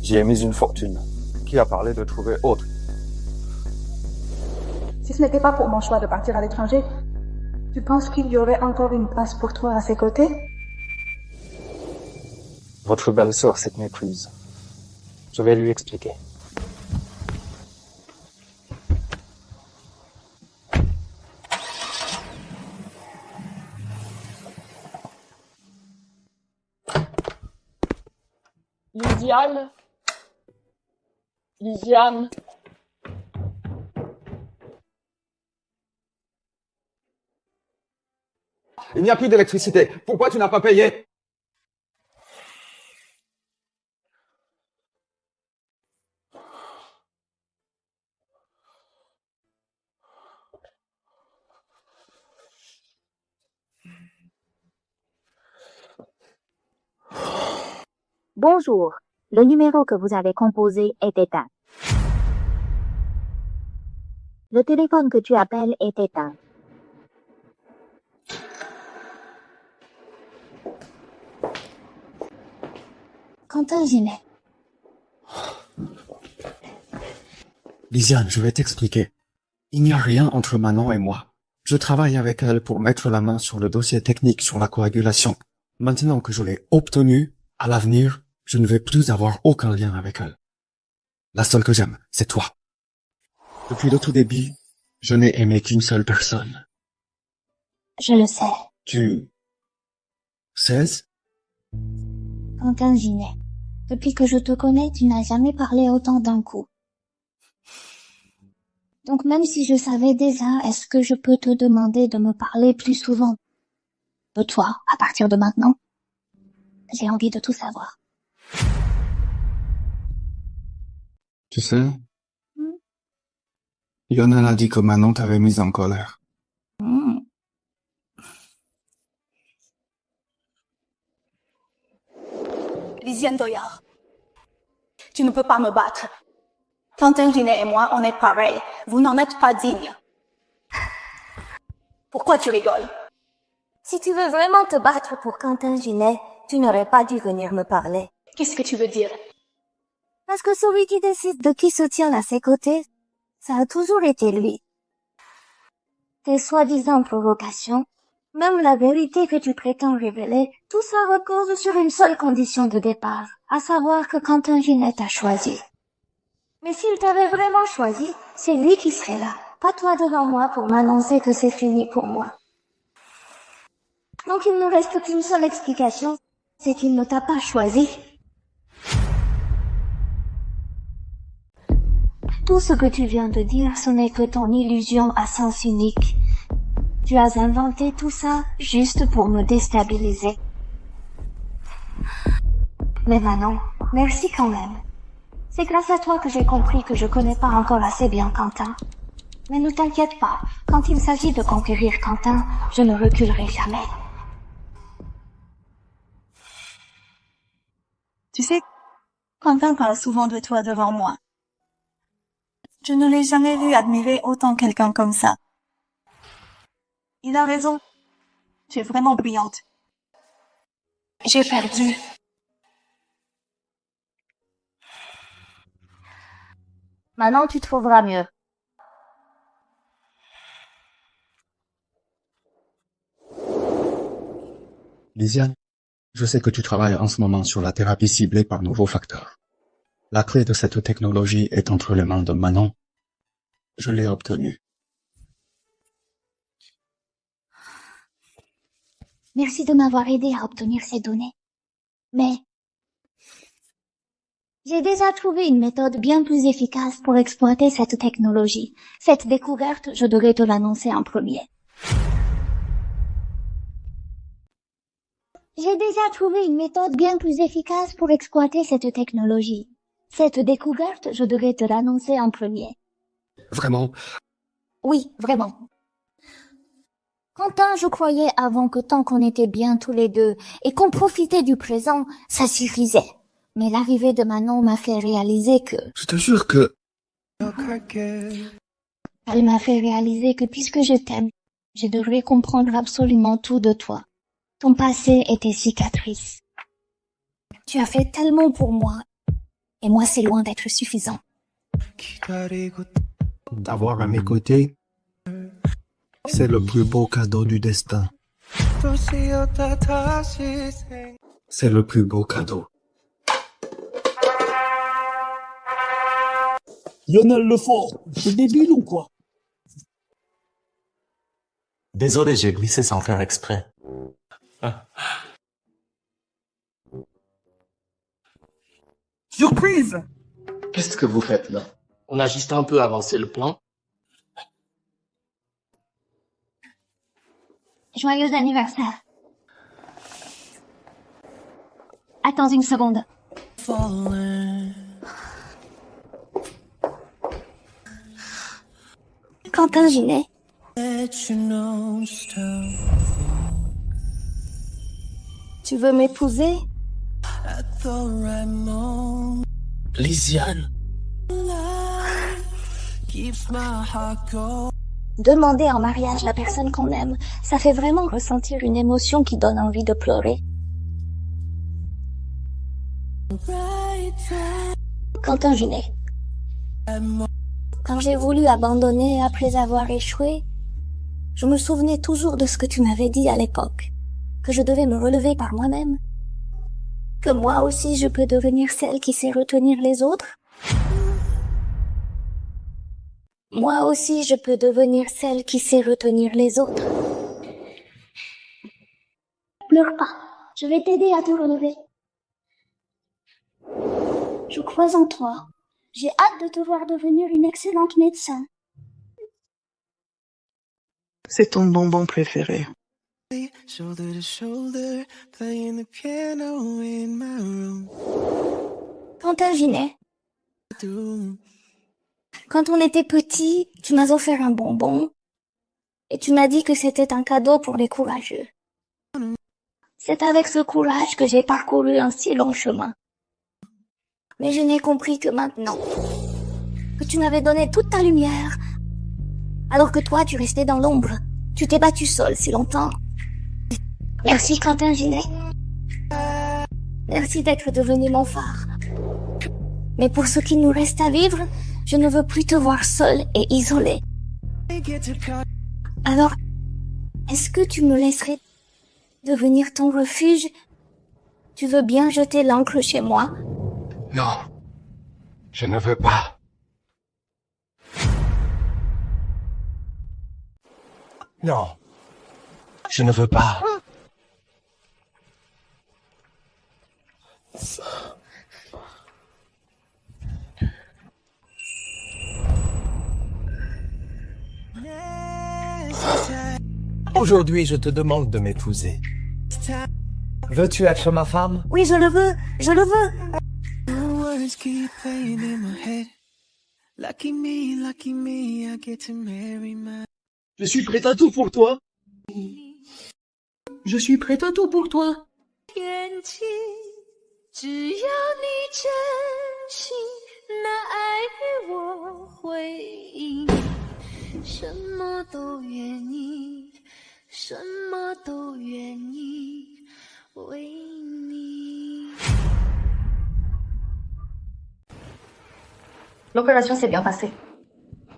J'y ai mis une fortune. Qui a parlé de trouver autre? Si ce n'était pas pour mon choix de partir à l'étranger, tu penses qu'il y aurait encore une place pour toi à ses côtés? Votre belle-sœur cette méprise. Je vais lui expliquer. Lisiane? Lisiane? Il n'y a plus d'électricité. Pourquoi tu n'as pas payé? Bonjour. Le numéro que vous avez composé est éteint. Le téléphone que tu appelles est éteint. Quentin Ginet. Lisiane, je vais t'expliquer. Il n'y a rien entre Manon et moi. Je travaille avec elle pour mettre la main sur le dossier technique sur la coagulation. Maintenant que je l'ai obtenu, à l'avenir, je ne vais plus avoir aucun lien avec elle. La seule que j'aime, c'est toi. Depuis le tout début, je n'ai aimé qu'une seule personne. Je le sais. Tu... sais? Quentin Ginet. Depuis que je te connais, tu n'as jamais parlé autant d'un coup. Donc même si je savais déjà, est-ce que je peux te demander de me parler plus souvent de toi à partir de maintenant? J'ai envie de tout savoir. Tu sais, Lionel a dit que Manon t'avait mise en colère. Lisiane Doyard, tu ne peux pas me battre. Quentin Ginet et moi, on est pareils. Vous n'en êtes pas dignes. Pourquoi tu rigoles? Si tu veux vraiment te battre pour Quentin Ginet, tu n'aurais pas dû venir me parler. Qu'est-ce que tu veux dire? Parce que celui qui décide de qui se tient à ses côtés, ça a toujours été lui. Tes soi-disant provocations, même la vérité que tu prétends révéler, tout ça repose sur une seule condition de départ, à savoir que Quentin Ginet t'a choisi. Mais s'il t'avait vraiment choisi, c'est lui qui serait là, pas toi devant moi pour m'annoncer que c'est fini pour moi. Donc il ne reste qu'une seule explication, c'est qu'il ne t'a pas choisi. Tout ce que tu viens de dire, ce n'est que ton illusion à sens unique. Tu as inventé tout ça juste pour me déstabiliser. Mais Manon, merci quand même. C'est grâce à toi que j'ai compris que je connais pas encore assez bien Quentin. Mais ne t'inquiète pas, quand il s'agit de conquérir Quentin, je ne reculerai jamais. Tu sais, Quentin parle souvent de toi devant moi. Je ne l'ai jamais vu admirer autant quelqu'un comme ça. Il a raison. Tu es vraiment brillante. J'ai perdu. Maintenant, tu trouveras mieux. Lisiane, je sais que tu travailles en ce moment sur la thérapie ciblée par nouveaux facteurs. La clé de cette technologie est entre les mains de Manon. Je l'ai obtenue. Merci de m'avoir aidé à obtenir ces données. Mais j'ai déjà trouvé une méthode bien plus efficace pour exploiter cette technologie. Cette découverte, je devrais te l'annoncer en premier. J'ai déjà trouvé une méthode bien plus efficace pour exploiter cette technologie. Cette découverte, je devais te l'annoncer en premier. Vraiment? Oui, vraiment. Quentin, je croyais avant que tant qu'on était bien tous les deux et qu'on profitait du présent, ça suffisait. Mais l'arrivée de Manon m'a fait réaliser que... Je te jure que... Elle m'a fait réaliser que puisque je t'aime, je devrais comprendre absolument tout de toi. Ton passé et tes cicatrices. Tu as fait tellement pour moi. Et moi, c'est loin d'être suffisant. D'avoir à mes côtés, c'est le plus beau cadeau du destin. C'est le plus beau cadeau. Lionel Lefort, t'es débile ou quoi? Désolé, j'ai glissé sans faire exprès. Surprise! Qu'est-ce que vous faites là? On a juste un peu avancé le plan. Joyeux anniversaire. Attends une seconde. Quentin Ginet. Tu veux m'épouser? Lysiane. Demander en mariage la personne qu'on aime, ça fait vraiment ressentir une émotion qui donne envie de pleurer. Quentin Ginet. Quand j'ai voulu abandonner après avoir échoué, je me souvenais toujours de ce que tu m'avais dit à l'époque, que je devais me relever par moi-même, que moi aussi je peux devenir celle qui sait retenir les autres. Moi aussi je peux devenir celle qui sait retenir les autres. Pleure pas, je vais t'aider à te relever. Je crois en toi. J'ai hâte de te voir devenir une excellente médecin. C'est ton bonbon préféré. Quentin Ginet. Quand on était petit, tu m'as offert un bonbon et tu m'as dit que c'était un cadeau pour les courageux. C'est avec ce courage que j'ai parcouru un si long chemin. Mais je n'ai compris que maintenant. Que tu m'avais donné toute ta lumière, alors que toi, tu restais dans l'ombre. Tu t'es battu seul si longtemps. Merci, Quentin Ginet. Merci d'être devenu mon phare. Mais pour ce qui nous reste à vivre, je ne veux plus te voir seul et isolé. Alors, est-ce que tu me laisserais devenir ton refuge? Tu veux bien jeter l'encre chez moi? Non, je ne veux pas. Non, je ne veux pas. Aujourd'hui, je te demande de m'épouser. Veux-tu être ma femme? Oui, je le veux, je le veux. Je suis prêt à tout pour toi. Je suis prêt à tout pour toi. 眼睛，只要你真心，那爱与我回应，什么都愿意，什么都愿意为你。 L'opération s'est bien passée.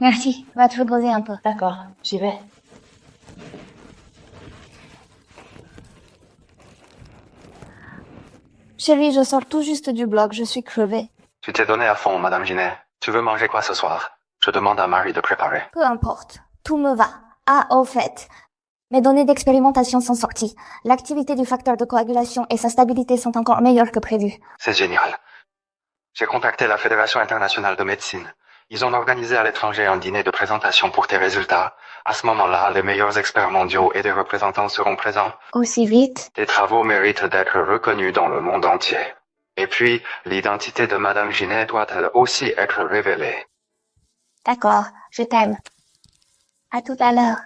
Merci, va te reposer un peu. D'accord, j'y vais. Chérie, je sors tout juste du bloc, je suis crevée. Tu t'es donné à fond, Madame Ginet. Tu veux manger quoi ce soir? Je demande à Marie de préparer. Peu importe, tout me va. Ah, au fait, mes données d'expérimentation sont sorties. L'activité du facteur de coagulation et sa stabilité sont encore meilleures que prévu. C'est génial. J'ai contacté la Fédération internationale de médecine. Ils ont organisé à l'étranger un dîner de présentation pour tes résultats. À ce moment-là, les meilleurs experts mondiaux et des représentants seront présents. Aussi vite? Tes travaux méritent d'être reconnus dans le monde entier. Et puis, l'identité de Madame Ginet doit elle aussi être révélée. D'accord, je t'aime. À tout à l'heure.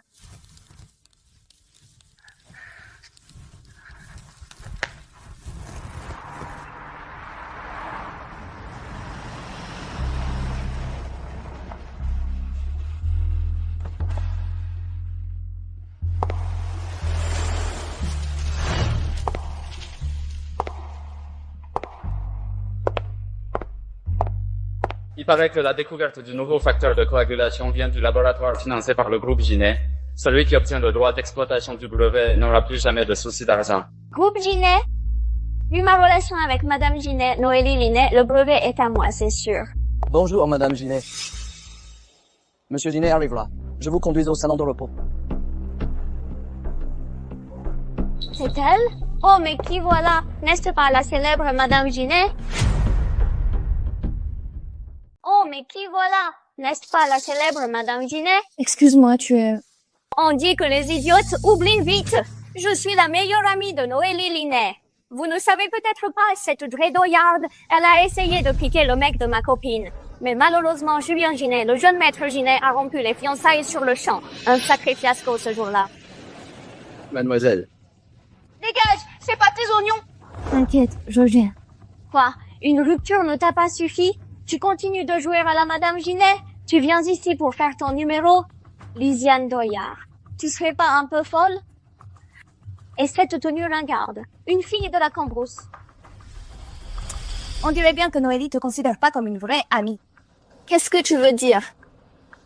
Il paraît que la découverte du nouveau facteur de coagulation vient du laboratoire financé par le groupe Ginet. Celui qui obtient le droit d'exploitation du brevet n'aura plus jamais de soucis d'argent. Groupe Ginet? Vu ma relation avec Madame Ginet, Noélie Linet, le brevet est à moi, c'est sûr. Bonjour, Madame Ginet. Monsieur Ginet arrive là. Je vous conduis au salon de repos. C'est elle? Oh, mais qui voilà? N'est-ce pas la célèbre Madame Ginet? Oh, mais qui voilà? N'est-ce pas la célèbre Madame Ginet? Excuse-moi, tu es... On dit que les idiotes oublient vite. Je suis la meilleure amie de Noélie Linet. Vous ne savez peut-être pas, cette drédoyarde, elle a essayé de piquer le mec de ma copine. Mais malheureusement, Julien Ginet, le jeune maître Ginet, a rompu les fiançailles sur le champ. Un sacré fiasco ce jour-là. Mademoiselle. Dégage, c'est pas tes oignons. T'inquiète, je viens. Quoi? Une rupture ne t'a pas suffi? Tu continues de jouer à la Madame Ginet? Tu viens ici pour faire ton numéro? Lisiane Doyard, tu serais pas un peu folle? Et cette tenue ringarde, une fille de la Cambrousse. On dirait bien que Noélie te considère pas comme une vraie amie. Qu'est-ce que tu veux dire?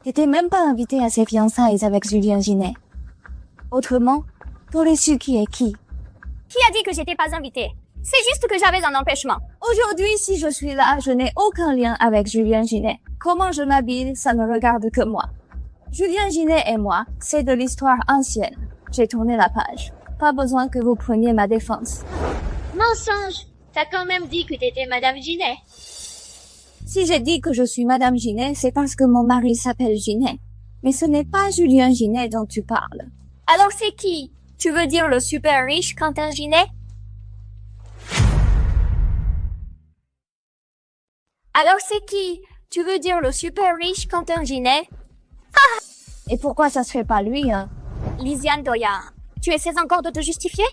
T'étais même pas invitée à ses fiançailles avec Julien Ginet. Autrement, t'aurais su qui est qui. Qui a dit que j'étais pas invitée? C'est juste que j'avais un empêchement. Aujourd'hui, si je suis là, je n'ai aucun lien avec Julien Ginet. Comment je m'habille, ça ne regarde que moi. Julien Ginet et moi, c'est de l'histoire ancienne. J'ai tourné la page. Pas besoin que vous preniez ma défense. Mensonge! T'as quand même dit que t'étais Madame Ginet. Si j'ai dit que je suis Madame Ginet, c'est parce que mon mari s'appelle Ginet. Mais ce n'est pas Julien Ginet dont tu parles. Alors c'est qui? Tu veux dire le super riche Quentin Ginet? Alors c'est qui? Tu veux dire le super riche Quentin Ginet? Ah! Et pourquoi ça se fait pas lui, hein? Lisiane Doyard, tu essaies encore de te justifier?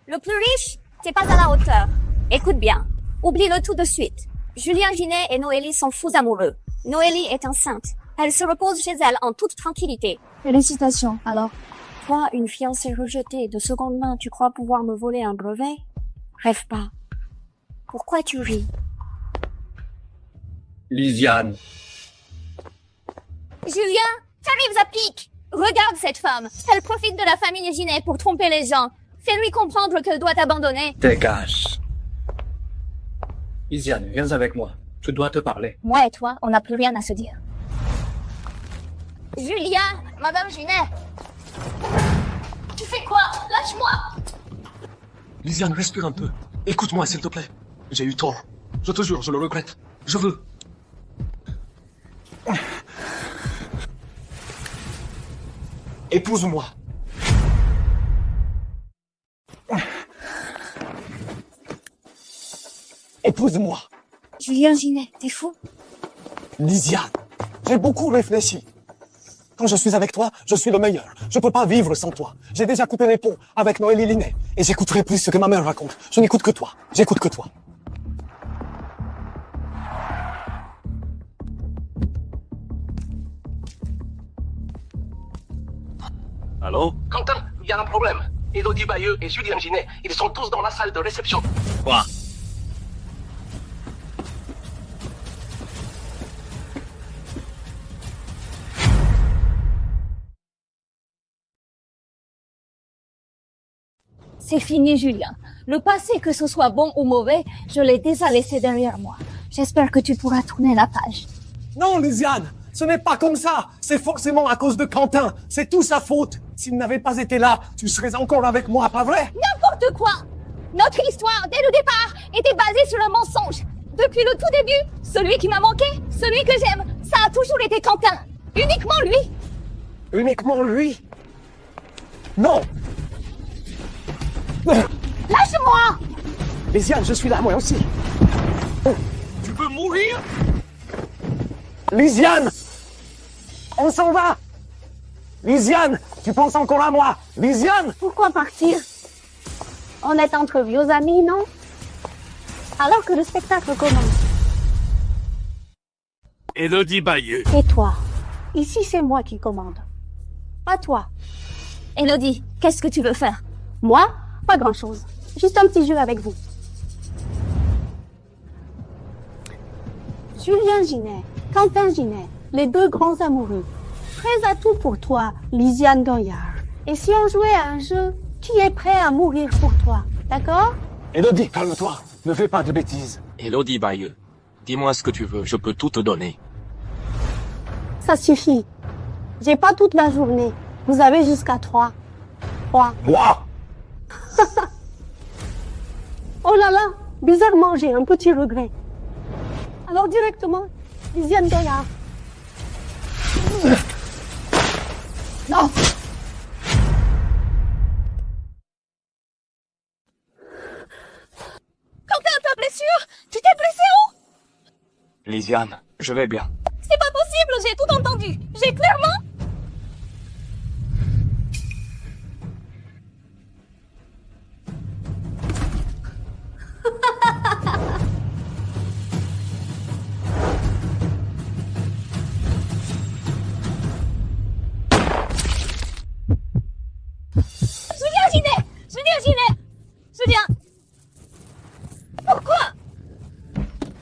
Le plus riche, t'es pas à la hauteur. Écoute bien, oublie-le tout de suite. Julien Ginet et Noélie sont fous amoureux. Noélie est enceinte. Elle se repose chez elle en toute tranquillité. Félicitations, alors. Toi, une fiancée rejetée de seconde main, tu crois pouvoir me voler un brevet? Rêve pas. Pourquoi tu ris? Lisiane. Julien, t'arrives à pic. Regarde cette femme. Elle profite de la famille Ginet pour tromper les gens. Fais-lui comprendre qu'elle doit t'abandonner. Dégage. Lisiane, viens avec moi. Je dois te parler. Moi et toi, on n'a plus rien à se dire. Julien, Madame Ginet. Tu fais quoi? Lâche-moi. Lisiane, respire un peu. Écoute-moi, s'il te plaît. J'ai eu tort. Je te jure, je le regrette. Je veux. Épouse-moi. Épouse-moi. Julien Ginet, t'es fou? Lisiane, j'ai beaucoup réfléchi. Quand je suis avec toi, je suis le meilleur. Je peux pas vivre sans toi. J'ai déjà coupé les ponts avec Noélie Linet. Et j'écouterai plus ce que ma mère raconte. Je n'écoute que toi. J'écoute que toi. Allô? Quentin, il y a un problème. Elodie Bayeux et Julien Ginet, ils sont tous dans la salle de réception. Quoi? C'est fini, Julien. Le passé, que ce soit bon ou mauvais, je l'ai déjà laissé derrière moi. J'espère que tu pourras tourner la page. Non, Lisiane, ce n'est pas comme ça. C'est forcément à cause de Quentin. C'est tout sa faute. S'il n'avait pas été là, tu serais encore avec moi, pas vrai? N'importe quoi! Notre histoire, dès le départ, était basée sur un mensonge. Depuis le tout début, celui qui m'a manqué, Celui que j'aime, ça a toujours été Quentin. Uniquement lui. Uniquement lui? Non! Lâche-moi! Lysiane, je suis là, moi aussi. Oh, Tu veux mourir? Lysiane! On s'en va! Lysiane, tu penses encore à moi? Lysiane! Pourquoi partir? On est entre vieux amis, non? Alors que le spectacle commence. Élodie Bayeux. Et toi? Ici, c'est moi qui commande. Pas toi. Elodie, qu'est-ce que tu veux faire? Moi? Pas grand-chose. Juste un petit jeu avec vous. Julien Ginet, Quentin Ginet, les deux grands amoureux. Prêts à tout pour toi, Lysiane Doyard. Et si on jouait à un jeu, qui est prêt à mourir pour toi? D'accord? Élodie, calme-toi. Ne fais pas de bêtises. Élodie Bayeux. Dis-moi ce que tu veux, je peux tout te donner. Ça suffit. J'ai pas toute la journée. Vous avez jusqu'à 3. 3. Moi? Oh là là, bizarrement, j'ai un petit regret. Alors directement, Lysiane Doyard. Non. Quentin, ta blessure? Tu t'es blessé où? Lysiane, je vais bien. C'est pas possible, j'ai tout entendu. J'ai clairement... Julien! Pourquoi?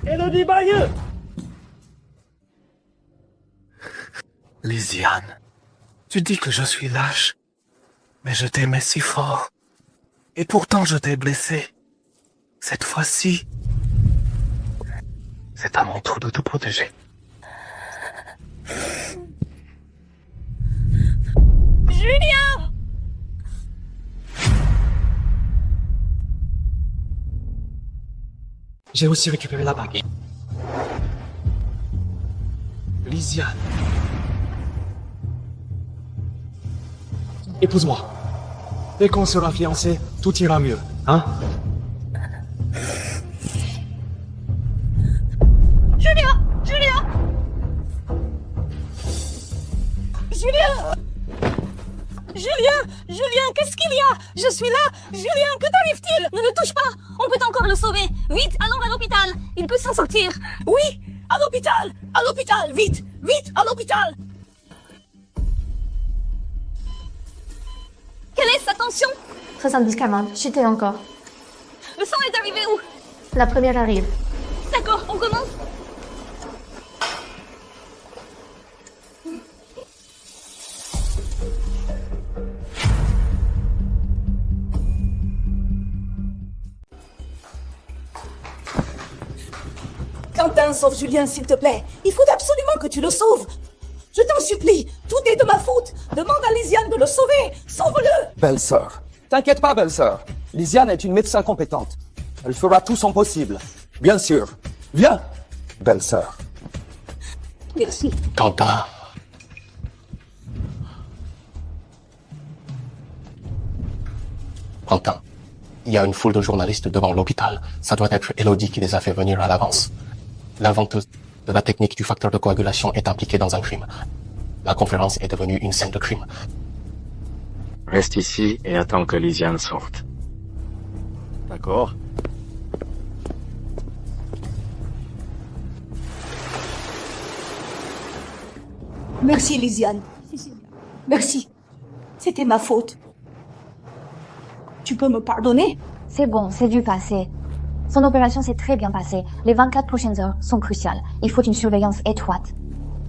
Élodie Bayeux! Lysiane, tu dis que je suis lâche, mais je t'aimais si fort. Et pourtant je t'ai blessé. Cette fois-ci, c'est à mon tour de te protéger. Julien! J'ai aussi récupéré la bague. Lysiane. Épouse-moi. Dès qu'on sera fiancés, tout ira mieux, hein? Julien! Julien! Julien! Julien! Julien, qu'est-ce qu'il y a? Je suis là! Julien, que t'arrive-t-il? Ne le touche pas! On peut encore le sauver! Vite, allons à l'hôpital! Il peut s'en sortir! Oui! À l'hôpital! À l'hôpital! Vite! Vite! À l'hôpital! Quelle est sa tension? 70-40, chuté encore. Le sang est arrivé où? La première arrive. D'accord, on commence? Quentin, sauve Julien, s'il te plaît. Il faut absolument que tu le sauves. Je t'en supplie, tout est de ma faute. Demande à Lysiane de le sauver. Sauve-le. Belle-sœur. T'inquiète pas, belle-sœur. Lysiane est une médecin compétente. Elle fera tout son possible. Bien sûr. Viens, belle-sœur. Merci. Quentin. Quentin, il y a une foule de journalistes devant l'hôpital. Ça doit être Élodie qui les a fait venir à l'avance. L'inventeuse de la technique du facteur de coagulation est impliquée dans un crime. La conférence est devenue une scène de crime. Reste ici et attends que Lysiane sorte. D'accord. Merci, Lysiane. Merci. C'était ma faute. Tu peux me pardonner? C'est bon, c'est du passé. Son opération s'est très bien passée. Les 24 prochaines heures sont cruciales. Il faut une surveillance étroite.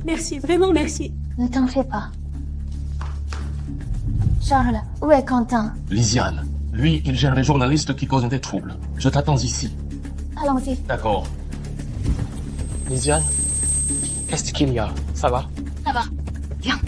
Merci, vraiment merci. Ne t'en fais pas. Charles, où est Quentin? Lysiane, lui, il gère les journalistes qui causent des troubles. Je t'attends ici. Allons-y. D'accord. Lysiane, qu'est-ce qu'il y a? Ça va? Ça va. Viens.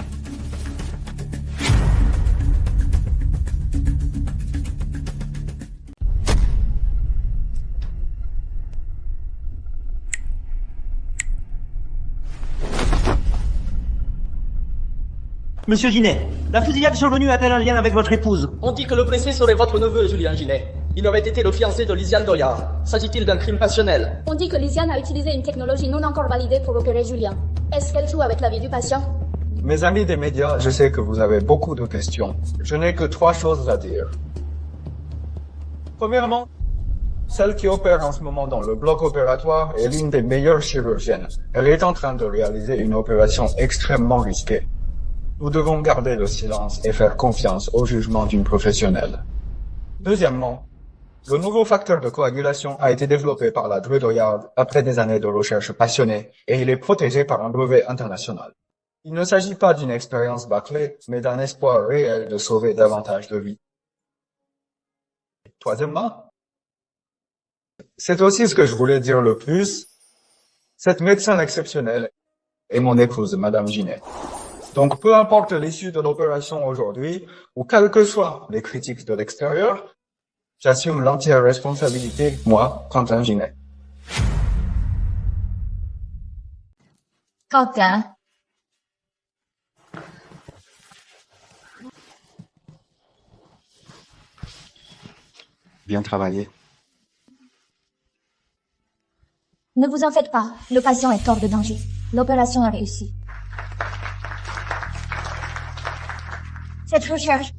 Monsieur Ginet, la fusillade survenue a-t-elle un lien avec votre épouse? On dit que le blessé serait votre neveu, Julien Ginet. Il aurait été le fiancé de Lisiane Doyard. S'agit-il d'un crime passionnel? On dit que Lisiane a utilisé une technologie non encore validée pour opérer Julien. Est-ce qu'elle joue avec la vie du patient? Mes amis des médias, je sais que vous avez beaucoup de questions. Je n'ai que 3 choses à dire. Premièrement, celle qui opère en ce moment dans le bloc opératoire est l'une des meilleures chirurgiennes. Elle est en train de réaliser une opération extrêmement risquée. Nous devons garder le silence et faire confiance au jugement d'une professionnelle. Deuxièmement, le nouveau facteur de coagulation a été développé par la Doyard après des années de recherche passionnée et il est protégé par un brevet international. Il ne s'agit pas d'une expérience bâclée, mais d'un espoir réel de sauver davantage de vies. Troisièmement, c'est aussi ce que je voulais dire le plus. Cette médecin exceptionnelle est mon épouse, Madame Ginet. Donc, peu importe l'issue de l'opération aujourd'hui, ou quelles que soient les critiques de l'extérieur, j'assume l'entière responsabilité, moi, Quentin Ginet. Quentin. Bien travaillé. Ne vous en faites pas, le patient est hors de danger. L'opération a réussi. Cette recherche,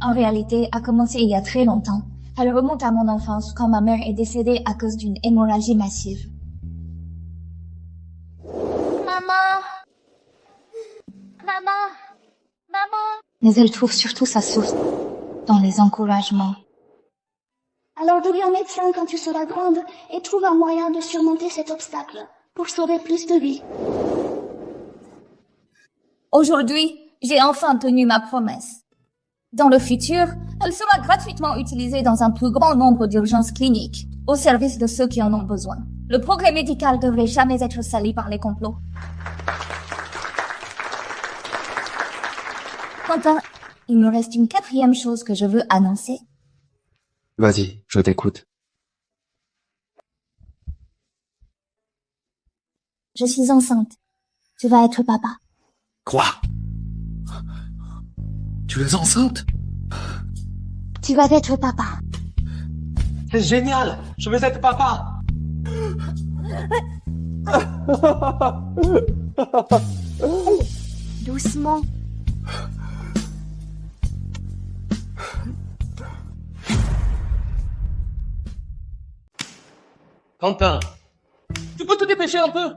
en réalité, a commencé il y a très longtemps. Elle remonte à mon enfance quand ma mère est décédée à cause d'une hémorragie massive. Maman! Maman! Maman! Mais elle trouve surtout sa source dans les encouragements. Alors deviens médecin quand tu seras grande et trouve un moyen de surmonter cet obstacle pour sauver plus de vies. Aujourd'hui, j'ai enfin tenu ma promesse. Dans le futur, elle sera gratuitement utilisée dans un plus grand nombre d'urgences cliniques, au service de ceux qui en ont besoin. Le progrès médical devrait jamais être sali par les complots. Quentin, il me reste une 4e chose que je veux annoncer. Vas-y, je t'écoute. Je suis enceinte. Tu vas être papa. Quoi? Tu es enceinte? Tu vas être papa. C'est génial! Je vais être papa! Doucement. Quentin, tu peux te dépêcher un peu?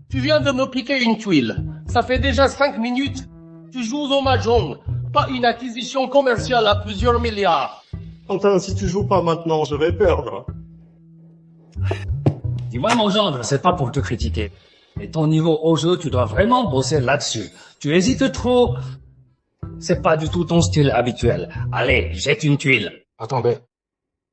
Tu viens de me piquer une tuile. Ça fait déjà 5 minutes. Tu joues au mahjong, pas une acquisition commerciale à plusieurs milliards. Quentin, si tu joues pas maintenant, je vais perdre. Dis-moi, mon gendre, c'est pas pour te critiquer. Mais ton niveau au jeu, tu dois vraiment bosser là-dessus. Tu hésites trop. C'est pas du tout ton style habituel. Allez, jette une tuile. Attendez,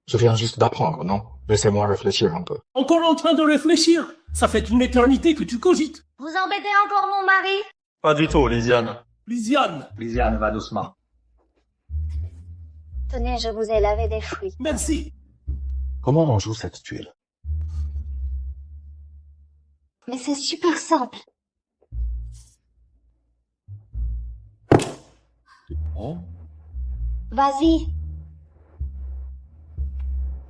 je viens juste d'apprendre, non? Laissez-moi réfléchir un peu. Encore en train de réfléchir? Ça fait une éternité que tu cogites. Vous embêtez encore mon mari? Pas du tout, Lisiane. Lisiane, va doucement. Tenez, je vous ai lavé des fruits. Merci. Comment on joue cette tuile? Mais c'est super simple. Oh. Vas-y.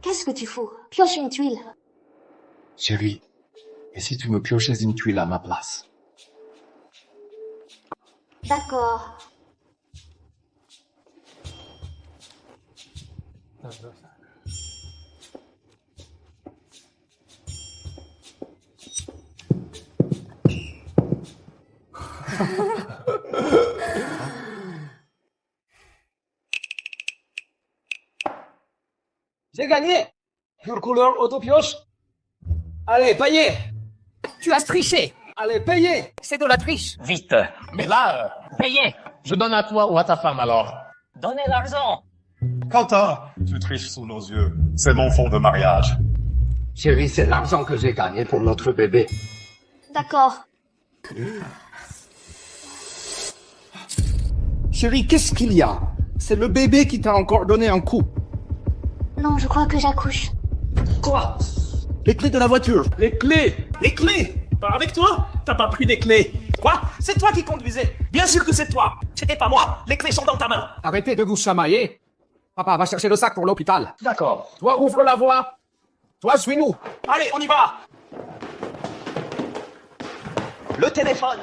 Qu'est-ce que tu fous? Pioche une tuile. Chérie, et si tu me piochais une tuile à ma place? D'accord. J'ai gagné! Pure couleur auto-pioche. Allez, payez! Tu as triché. Allez, payez! C'est de la triche. Vite. Mais là, Payez. je donne à toi ou à ta femme alors. Donnez l'argent. Quentin, tu triches sous nos yeux. C'est mon fonds de mariage. Chérie, c'est l'argent que j'ai gagné pour notre bébé. D'accord. Chérie, qu'est-ce qu'il y a? C'est le bébé qui t'a encore donné un coup. Non, je crois que j'accouche. Quoi? Les clés de la voiture. Les clés? Les clés? Pas avec toi? T'as pas pris les clés? Quoi? C'est toi qui conduisais. Bien sûr que c'est toi. C'était pas moi. Les clés sont dans ta main. Arrêtez de vous chamailler. Papa va chercher le sac pour l'hôpital. D'accord. Toi, ouvre la voie. Toi, suis-nous. Allez, on y va. Le téléphone.